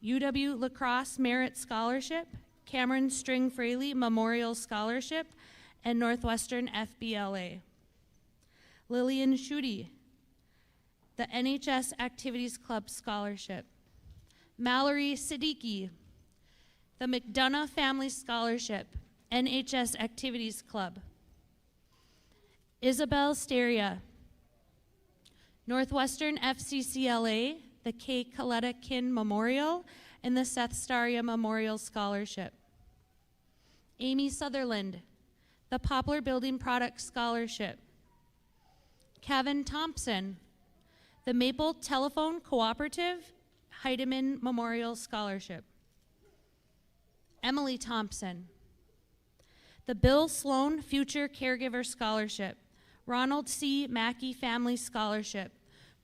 UW Lacrosse Merit Scholarship, Cameron String Fraley Memorial Scholarship, and Northwestern FBLA. Lillian Schutte, the NHS Activities Club Scholarship. Mallory Siddiqui, the McDonough Family Scholarship, NHS Activities Club. Isabel Steria, Northwestern FCCLA, the K. Coletta Kin Memorial, and the Seth Staria Memorial Scholarship. Amy Sutherland, the Poplar Building Products Scholarship. Kevin Thompson, the Maple Telephone Cooperative, Heidemann Memorial Scholarship. Emily Thompson, the Bill Sloan Future Caregiver Scholarship, Ronald C. Mackey Family Scholarship,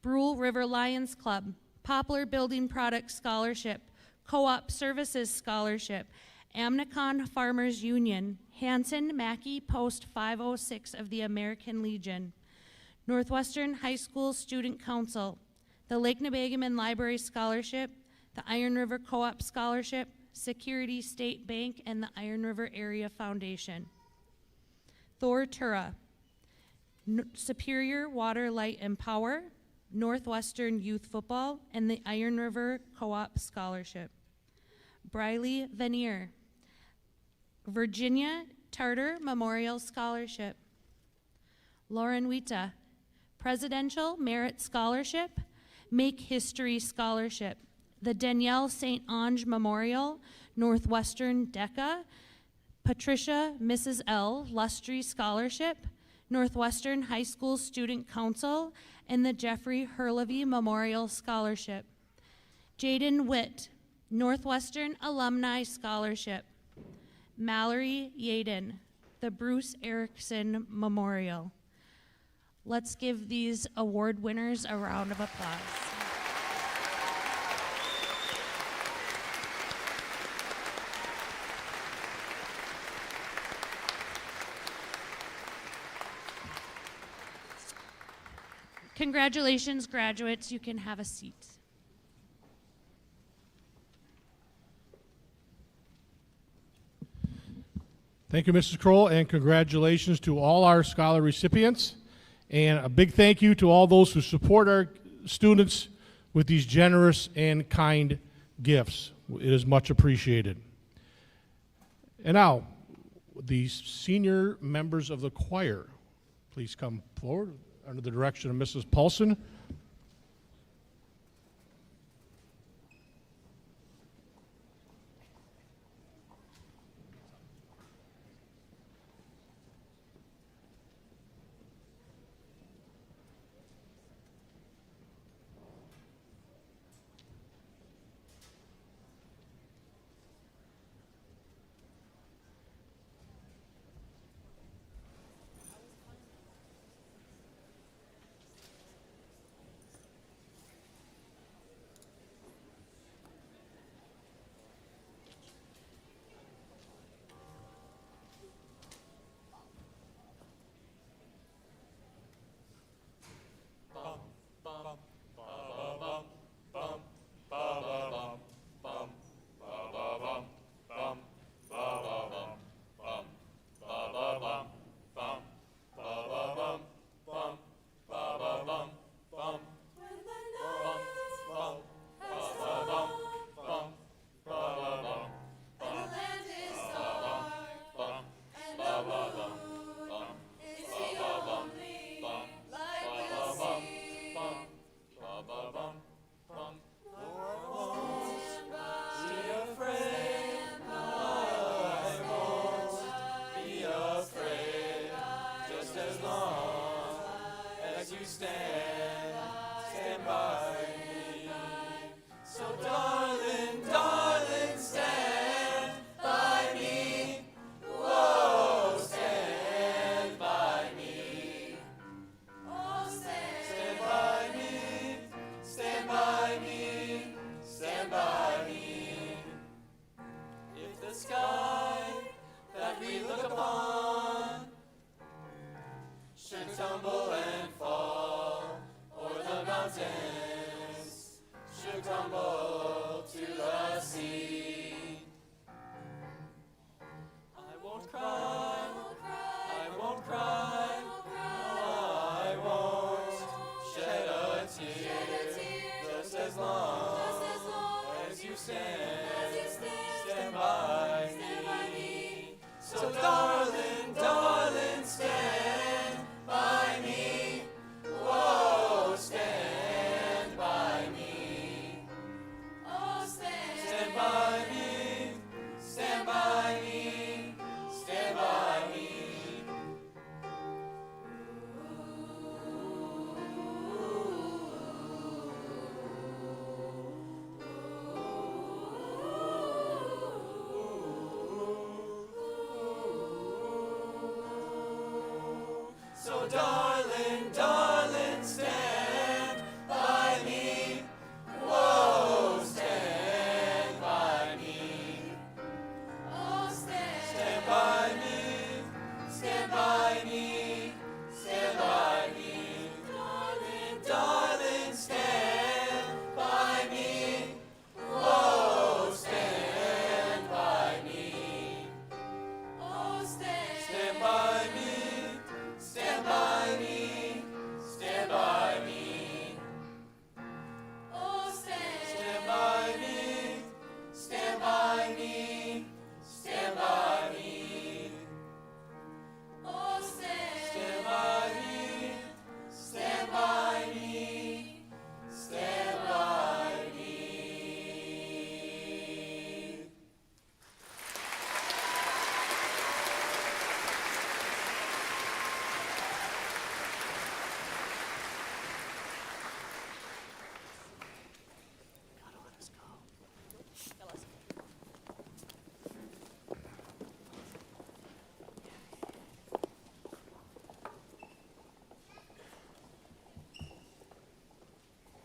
Brule River Lions Club, Poplar Building Products Scholarship, Co-op Services Scholarship, Amnicon Farmers Union, Hanson Mackey Post 506 of the American Legion, Northwestern High School Student Council, the Lake Nebagamon Library Scholarship, the Iron River Co-op Scholarship, Security State Bank, and the Iron River Area Foundation. Thor Tura, Superior Water, Light, and Power, Northwestern Youth Football, and the Iron River Co-op Scholarship. Briley Vanier, Virginia Tartar Memorial Scholarship. Lauren Wita, Presidential Merit Scholarship, Make History Scholarship, the Danielle St. Ange Memorial, Northwestern DECA, Patricia Mrs. L. Lustry Scholarship, Northwestern High School Student Council, and the Jeffrey Hurlevy Memorial Scholarship. Jaden Witt, Northwestern Alumni Scholarship. Mallory Yaden, the Bruce Erickson Memorial. Let's give these award winners a round of applause. Congratulations, graduates. You can have a seat. Thank you, Mrs. Kroll, and congratulations to all our scholar recipients. And a big thank you to all those who support our students with these generous and kind gifts. It is much appreciated. And now, the senior members of the choir, please come forward under the direction of Mrs. Paulson.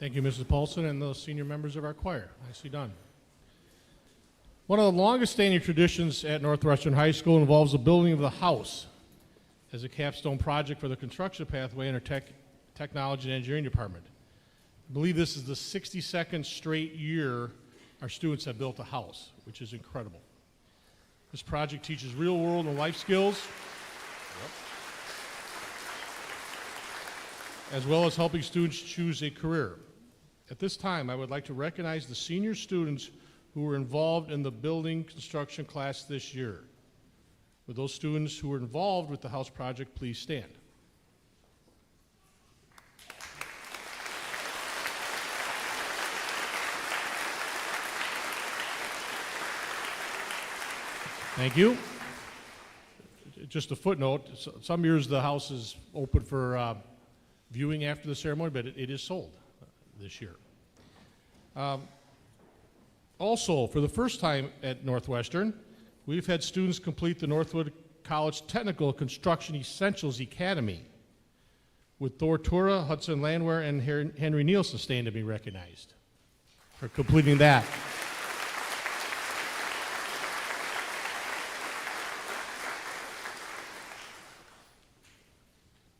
Thank you, Mrs. Paulson, and the senior members of our choir. Nicely done. One of the longest standing traditions at Northwestern High School involves the building of the house as a capstone project for the construction pathway Technology and Engineering Department. I believe this is the 62nd straight year our students have built a house, which is incredible. This project teaches real world and life skills, as well as helping students choose a career. At this time, I would like to recognize the senior students who were involved in the building construction class this year. Would those students who were involved with the house project please stand? Thank you. Just a footnote, some years the house is open for viewing after the ceremony, but it is sold this year. Also, for the first time at Northwestern, we've had students complete the Northwood College Technical Construction Essentials Academy, with Thor Tura, Hudson Landwehr, and Henry Nielsen staying to be recognized for completing that.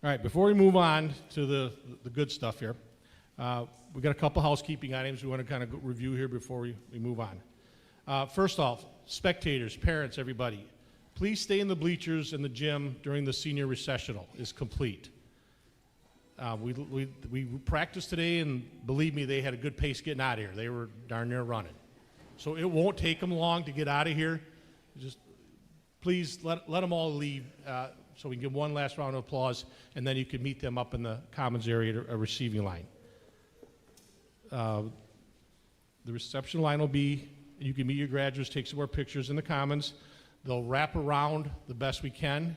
All right, before we move on to the good stuff here, we've got a couple housekeeping items we want to kind of review here before we move on. First off, spectators, parents, everybody, please stay in the bleachers in the gym during the senior recessional is complete. We practiced today, and believe me, they had a good pace getting out of here. They were darn near running. So it won't take them long to get out of here. Just please let them all leave so we can give one last round of applause, and then you can meet them up in the commons area at a receiving line. The reception line will be, you can meet your graduates, take some more pictures in the commons. They'll wrap around the best we can,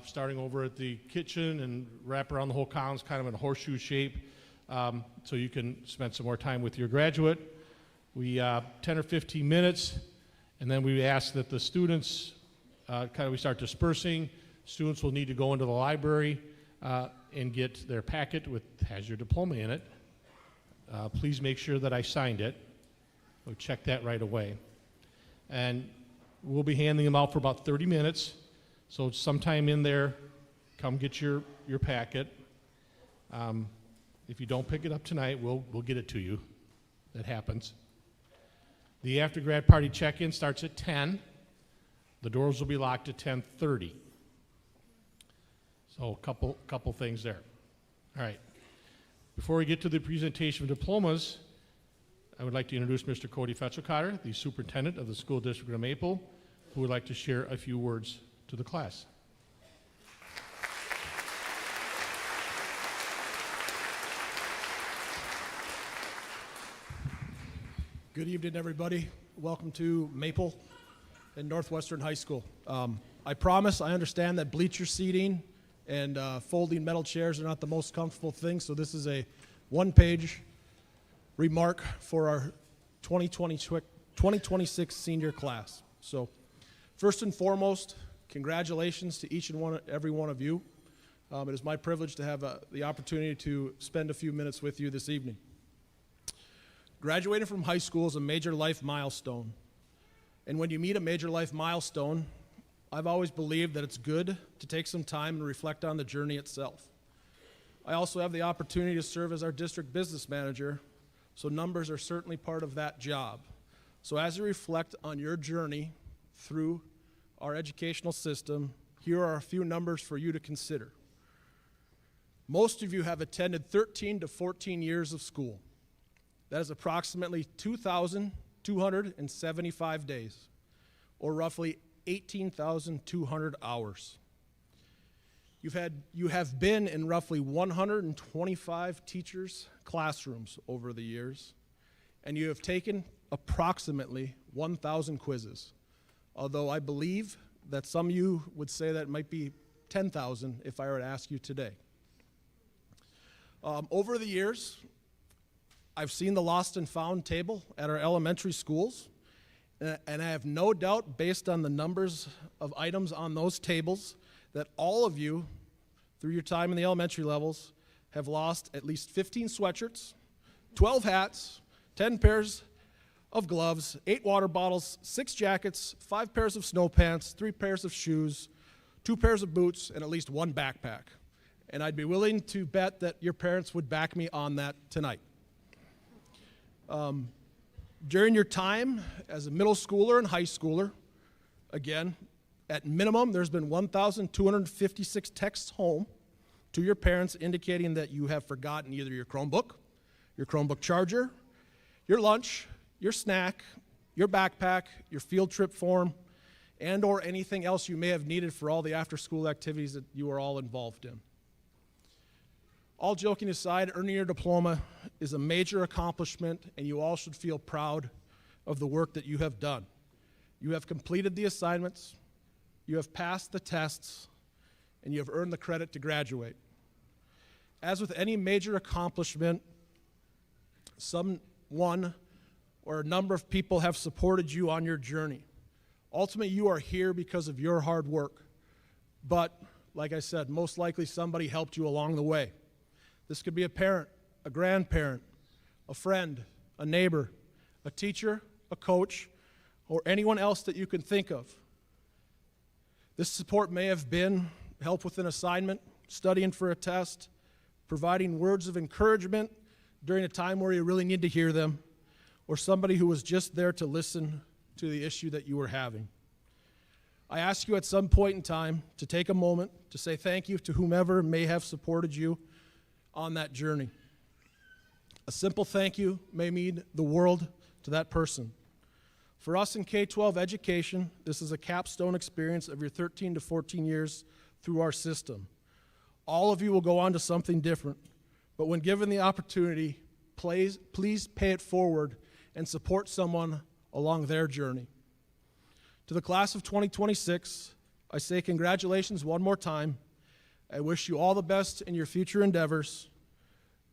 starting over at the kitchen and wrap around the whole commons kind of in a horseshoe shape, so you can spend some more time with your graduate. We 10 or 15 minutes, and then we ask that the students we start dispersing. Students will need to go into the library and get their packet has your diploma in it. Please make sure that I signed it. We'll check that right away. And we'll be handing them out for about 30 minutes. So sometime in there, come get your packet. If you don't pick it up tonight, we'll get it to you. That happens. The after grad party check-in starts at 10. The doors will be locked at 10:30. So a couple things there. All right. Before we get to the presentation of diplomas, I would like to introduce Mr. Cody Fetzelcotter, the superintendent of the school district of Maple, who would like to share a few words to the class. Good evening, everybody. Welcome to Maple and Northwestern High School. I promise I understand that bleacher seating and folding metal chairs are not the most comfortable thing, so this is a one-page remark for our 2026 senior class. So first and foremost, congratulations to each and every one of you. It is my privilege to have the opportunity to spend a few minutes with you this evening. Graduating from high school is a major life milestone. And when you meet a major life milestone, I've always believed that it's good to take some time and reflect on the journey itself. I also have the opportunity to serve as our district business manager, so numbers are certainly part of that job. So as you reflect on your journey through our educational system, here are a few numbers for you to consider. Most of you have attended 13 to 14 years of school. That is approximately 2,275 days, or roughly 18,200 hours. You have been in roughly 125 teachers' classrooms over the years, and you have taken approximately 1,000 quizzes, although I believe that some of you would say that it might be 10,000 if I were to ask you today. Over the years, I've seen the lost and found table at our elementary schools, and I have no doubt, based on the numbers of items on those tables, that all of you, through your time in the elementary levels, have lost at least 15 sweatshirts, 12 hats, 10 pairs of gloves, 8 water bottles, 6 jackets, 5 pairs of snow pants, 3 pairs of shoes, 2 pairs of boots, and at least 1 backpack. And I'd be willing to bet that your parents would back me on that tonight. During your time as a middle schooler and high schooler, again, at minimum, there's been 1,256 texts home to your parents indicating that you have forgotten either your Chromebook charger, your lunch, your snack, your backpack, your field trip form, and or anything else you may have needed for all the after-school activities that you are all involved in. All joking aside, earning your diploma is a major accomplishment, and you all should feel proud of the work that you have done. You have completed the assignments, you have passed the tests, and you have earned the credit to graduate. As with any major accomplishment, someone or a number of people have supported you on your journey. Ultimately, you are here because of your hard work. But, like I said, most likely somebody helped you along the way. This could be a parent, a grandparent, a friend, a neighbor, a teacher, a coach, or anyone else that you can think of. This support may have been help with an assignment, studying for a test, providing words of encouragement during a time where you really need to hear them, or somebody who was just there to listen to the issue that you were having. I ask you at some point in time to take a moment to say thank you to whomever may have supported you on that journey. A simple thank you may mean the world to that person. For us in K-12 education, this is a capstone experience of your 13 to 14 years through our system. All of you will go on to something different, but when given the opportunity, please pay it forward and support someone along their journey. To the class of 2026, I say congratulations one more time. I wish you all the best in your future endeavors.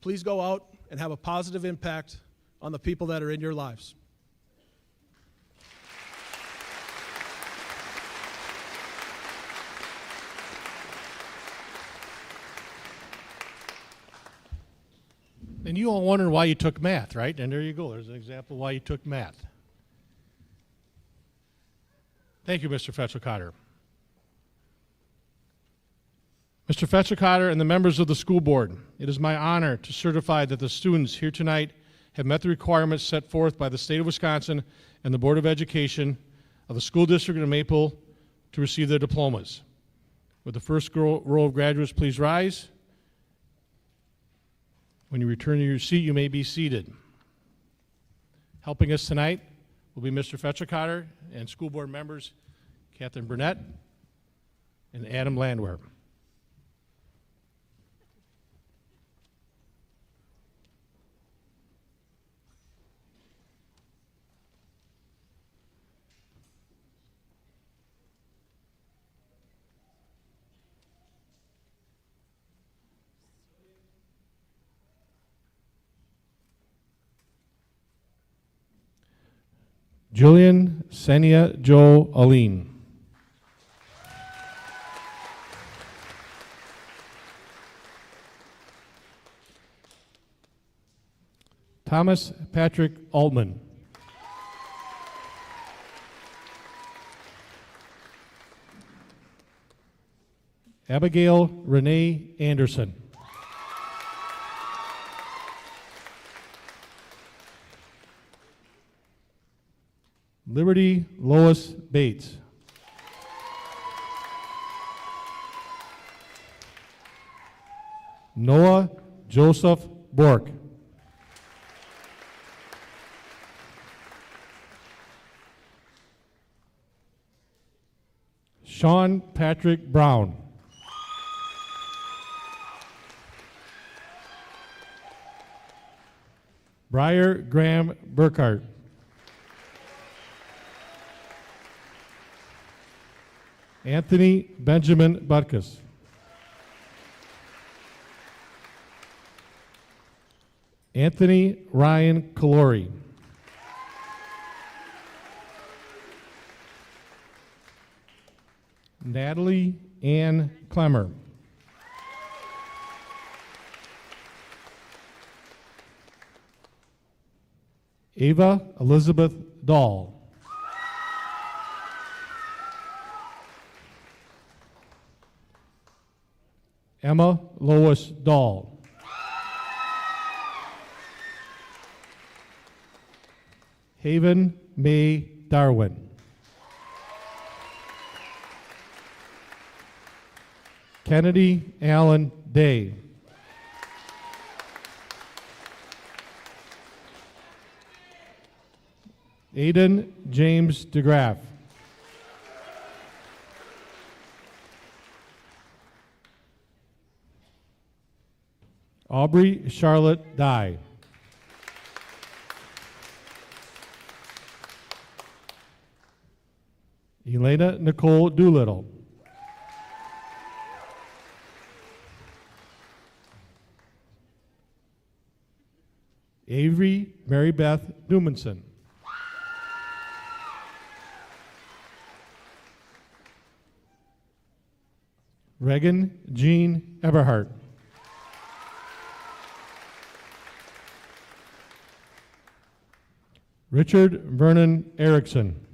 Please go out and have a positive impact on the people that are in your lives. And you all wondering why you took math, right? And there you go. There's an example of why you took math. Thank you, Mr. Fetchel-Cotter. Mr. Fetchel-Cotter and the members of the school board, it is my honor to certify that the students here tonight have met the requirements set forth by the state of Wisconsin and the Board of Education of the School District of Maple to receive their diplomas. Would the first row of graduates please rise? When you return to your seat, you may be seated. Helping us tonight will be Mr. Fetchel-Cotter and school board members Catherine Burnett and Adam Landwehr. Julian Senia Joe Aline. Thomas Patrick Altman. Abigail Renee Anderson. Liberty Lois Bates. Noah Joseph Bork. Sean Patrick Brown. Briar Graham Burkhart. Anthony Benjamin Butkus. Anthony Ryan Calori. Natalie Ann Clemmer. Ava Elizabeth Dahl. Emma Lois Dahl. Haven May Darwin. Kennedy Allen Day. Aiden James DeGraff. Aubrey Charlotte Dye. Elena Nicole Doolittle. Avery Mary Beth Newmanson. Regan Jean Eberhardt. Richard Vernon Erickson.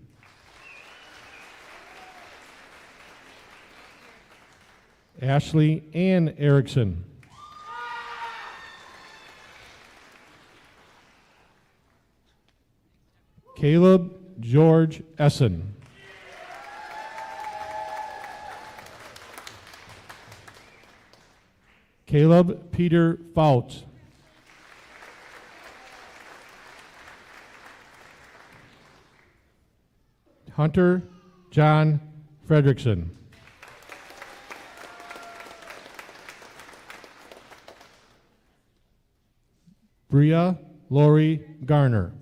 Ashley Ann Erickson. Caleb George Essen. Caleb Peter Fouts. Hunter John Fredrickson. Bria Lori Garner.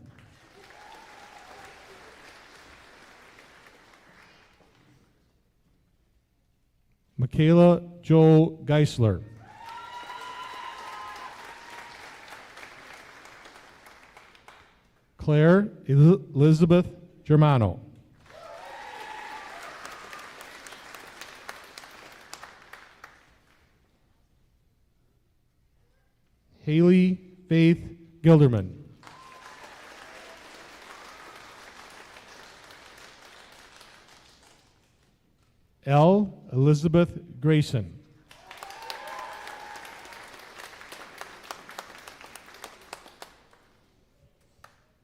Michaela Joe Geisler. Claire Elizabeth Germano. Haley Faith Gilderman. L. Elizabeth Grayson.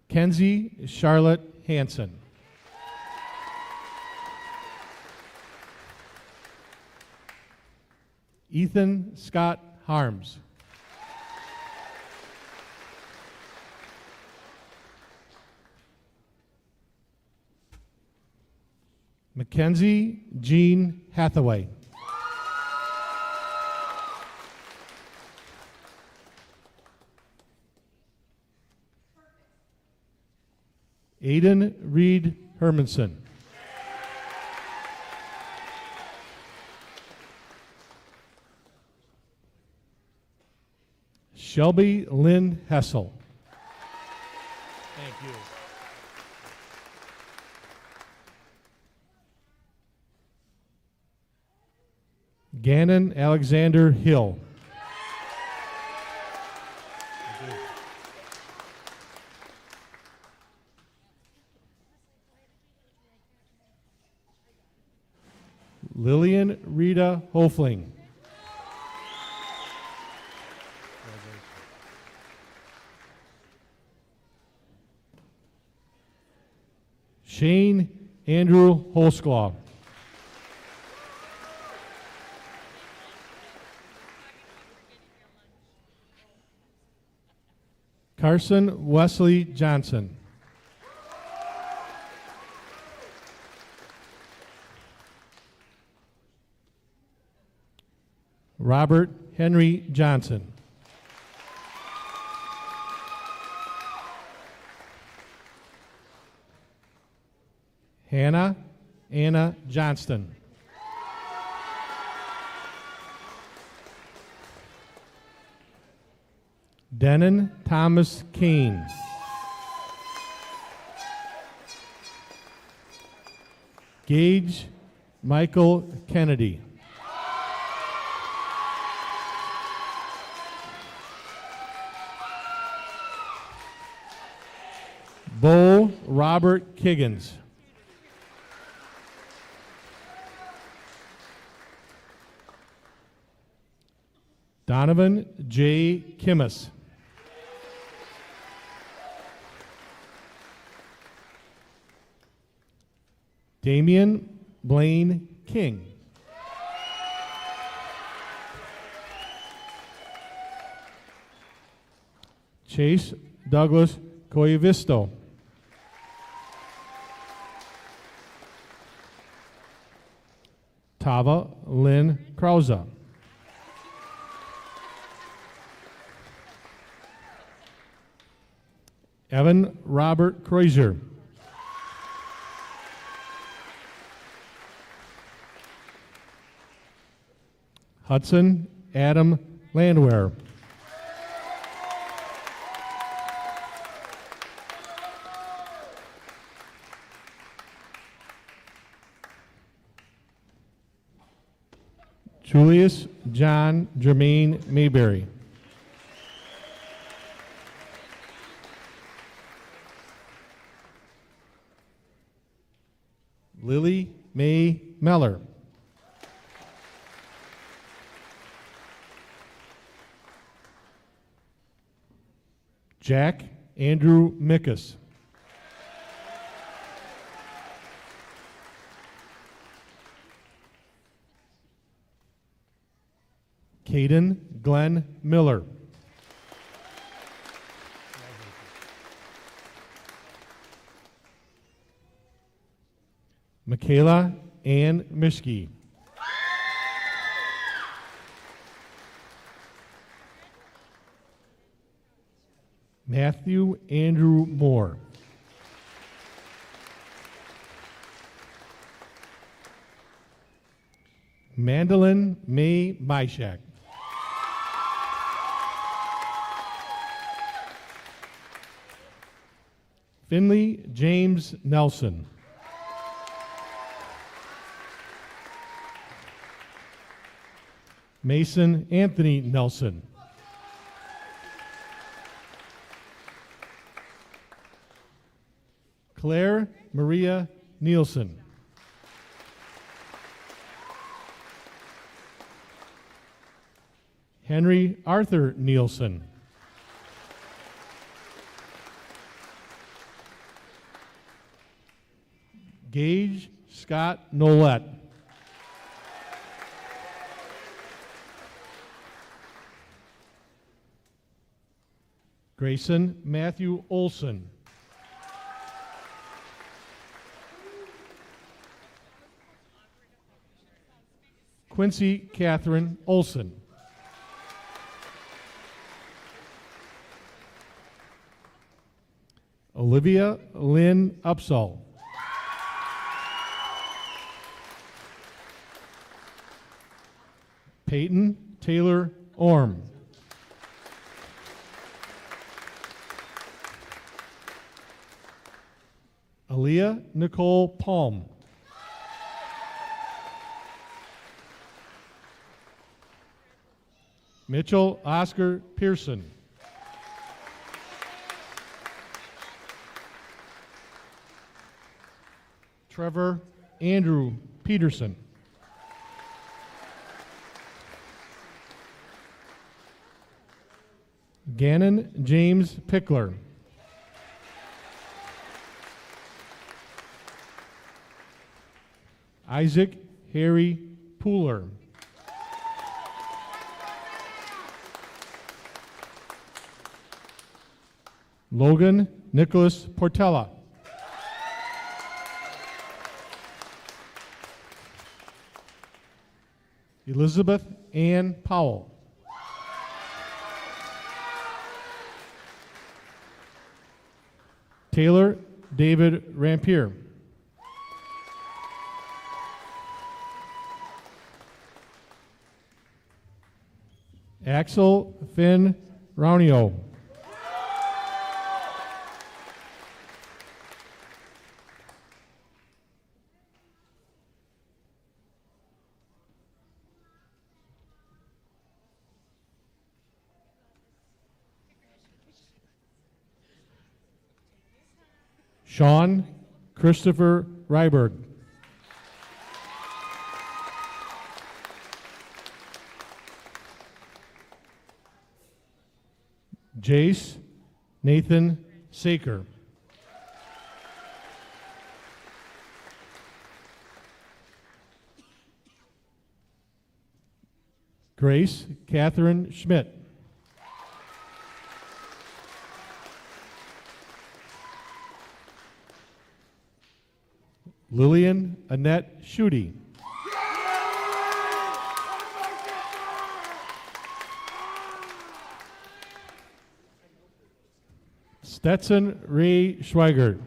Kenzie Charlotte Hansen. Ethan Scott Harms. Mackenzie Jean Hathaway. Aiden Reed Hermanson. Shelby Lynn Hessel. Thank you. Gannon Alexander Hill. Lillian Rita Hofling. Shane Andrew Holsclaw. Carson Wesley Johnson. Robert Henry Johnson. Hannah Anna Johnston. Denon Thomas Kane. Gage Michael Kennedy. Bo Robert Kiggins. Donovan J. Kimmis. Damian Blaine King. Chase Douglas Coyavisto. Tava Lynn Krause. Evan Robert Kreuzer. Hudson Adam Landwehr. Julius John Jermaine Mayberry. Lily Mae Meller. Jack Andrew Mickus. Caden Glenn Miller. Michaela Ann Mischke. Matthew Andrew Moore. Mandolin May Myshak. Finley James Nelson. Mason Anthony Nelson. Claire Maria Nielsen. Henry Arthur Nielsen. Gage Scott Nolette. Grayson Matthew Olson. Quincy Catherine Olson. Olivia Lynn Upsall. Peyton Taylor Orm. Aaliyah Nicole Palm. Mitchell Oscar Pearson. Trevor Andrew Peterson. Gannon James Pickler. Isaac Harry Pooler. Logan Nicholas Portella. Elizabeth Ann Powell. Taylor David Rampier. Axel Finn Raunio. Sean Christopher Ryberg. Jace Nathan Saker. Grace Catherine Schmidt. Lillian Annette Schutte. Stetson Ray Schweigert.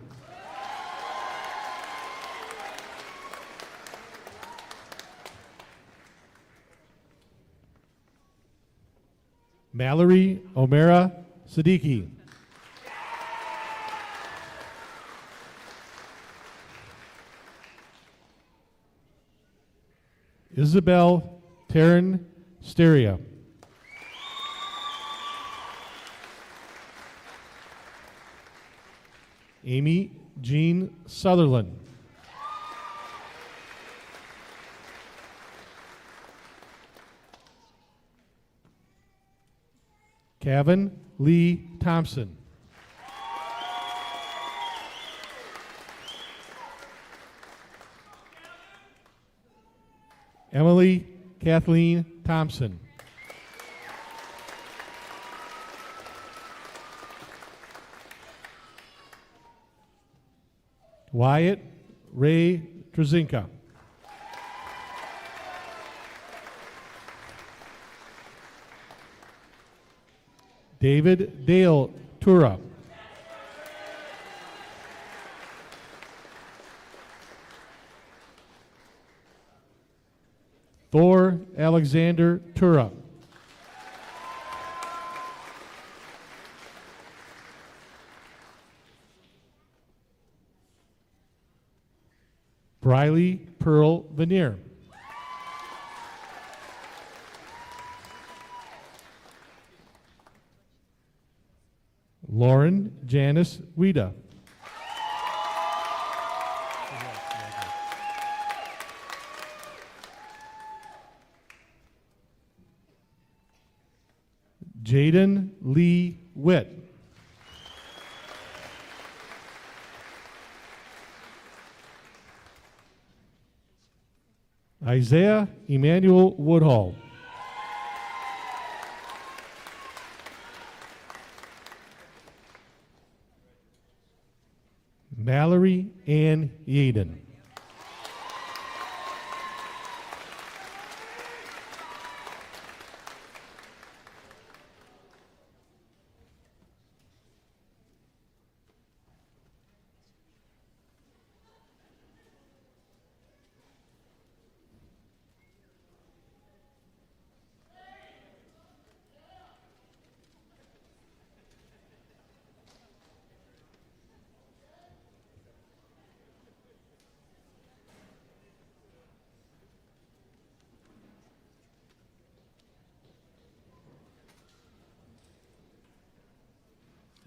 Mallory O'Mara Siddiqui. Isabel Taryn Steria. Amy Jean Sutherland. Kevin Lee Thompson. Emily Kathleen Thompson. Wyatt Ray Drzinka. David Dale Tura. Thor Alexander Tura. Briley Pearl Veneer. Lauren Janice Wida. Jaden Lee Witt. Isaiah Emmanuel Woodhall. Mallory Ann Yaden.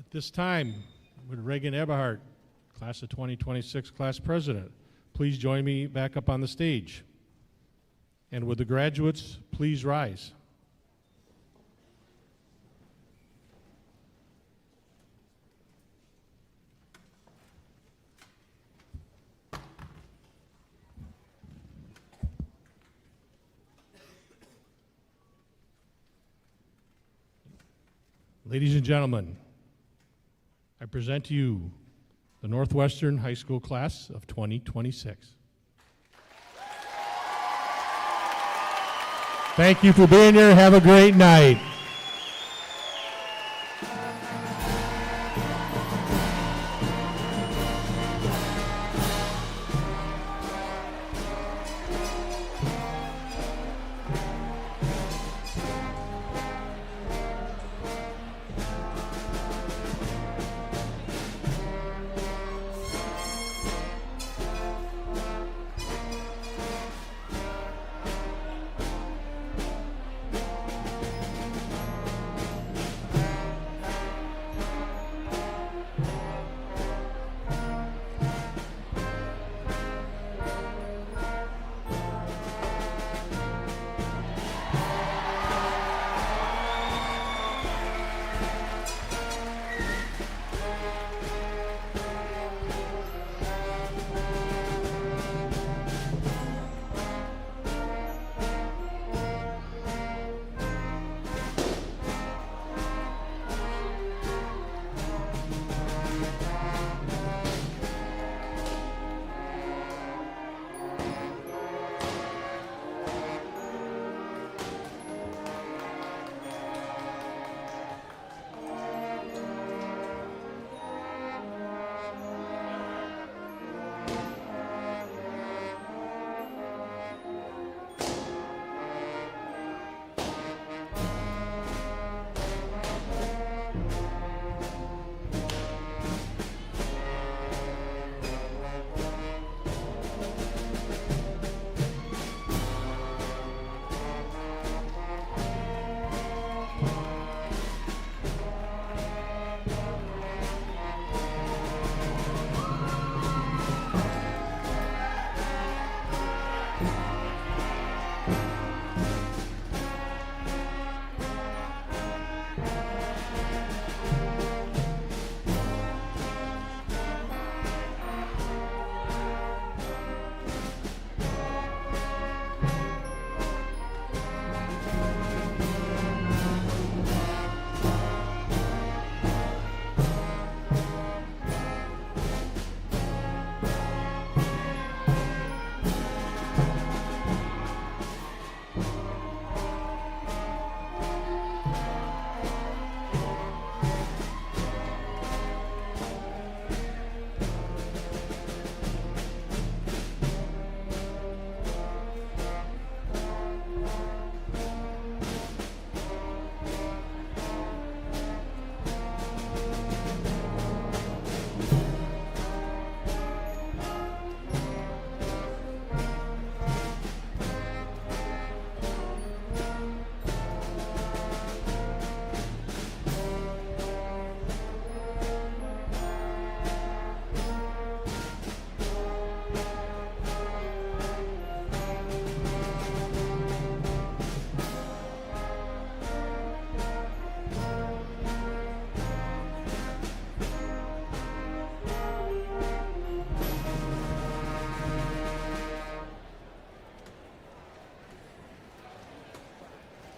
At this time, would Reagan Eberhardt, class of 2026 class president, please join me back up on the stage? And would the graduates please rise? Ladies and gentlemen, I present to you the Northwestern High School class of 2026. Thank you for being here. Have a great night.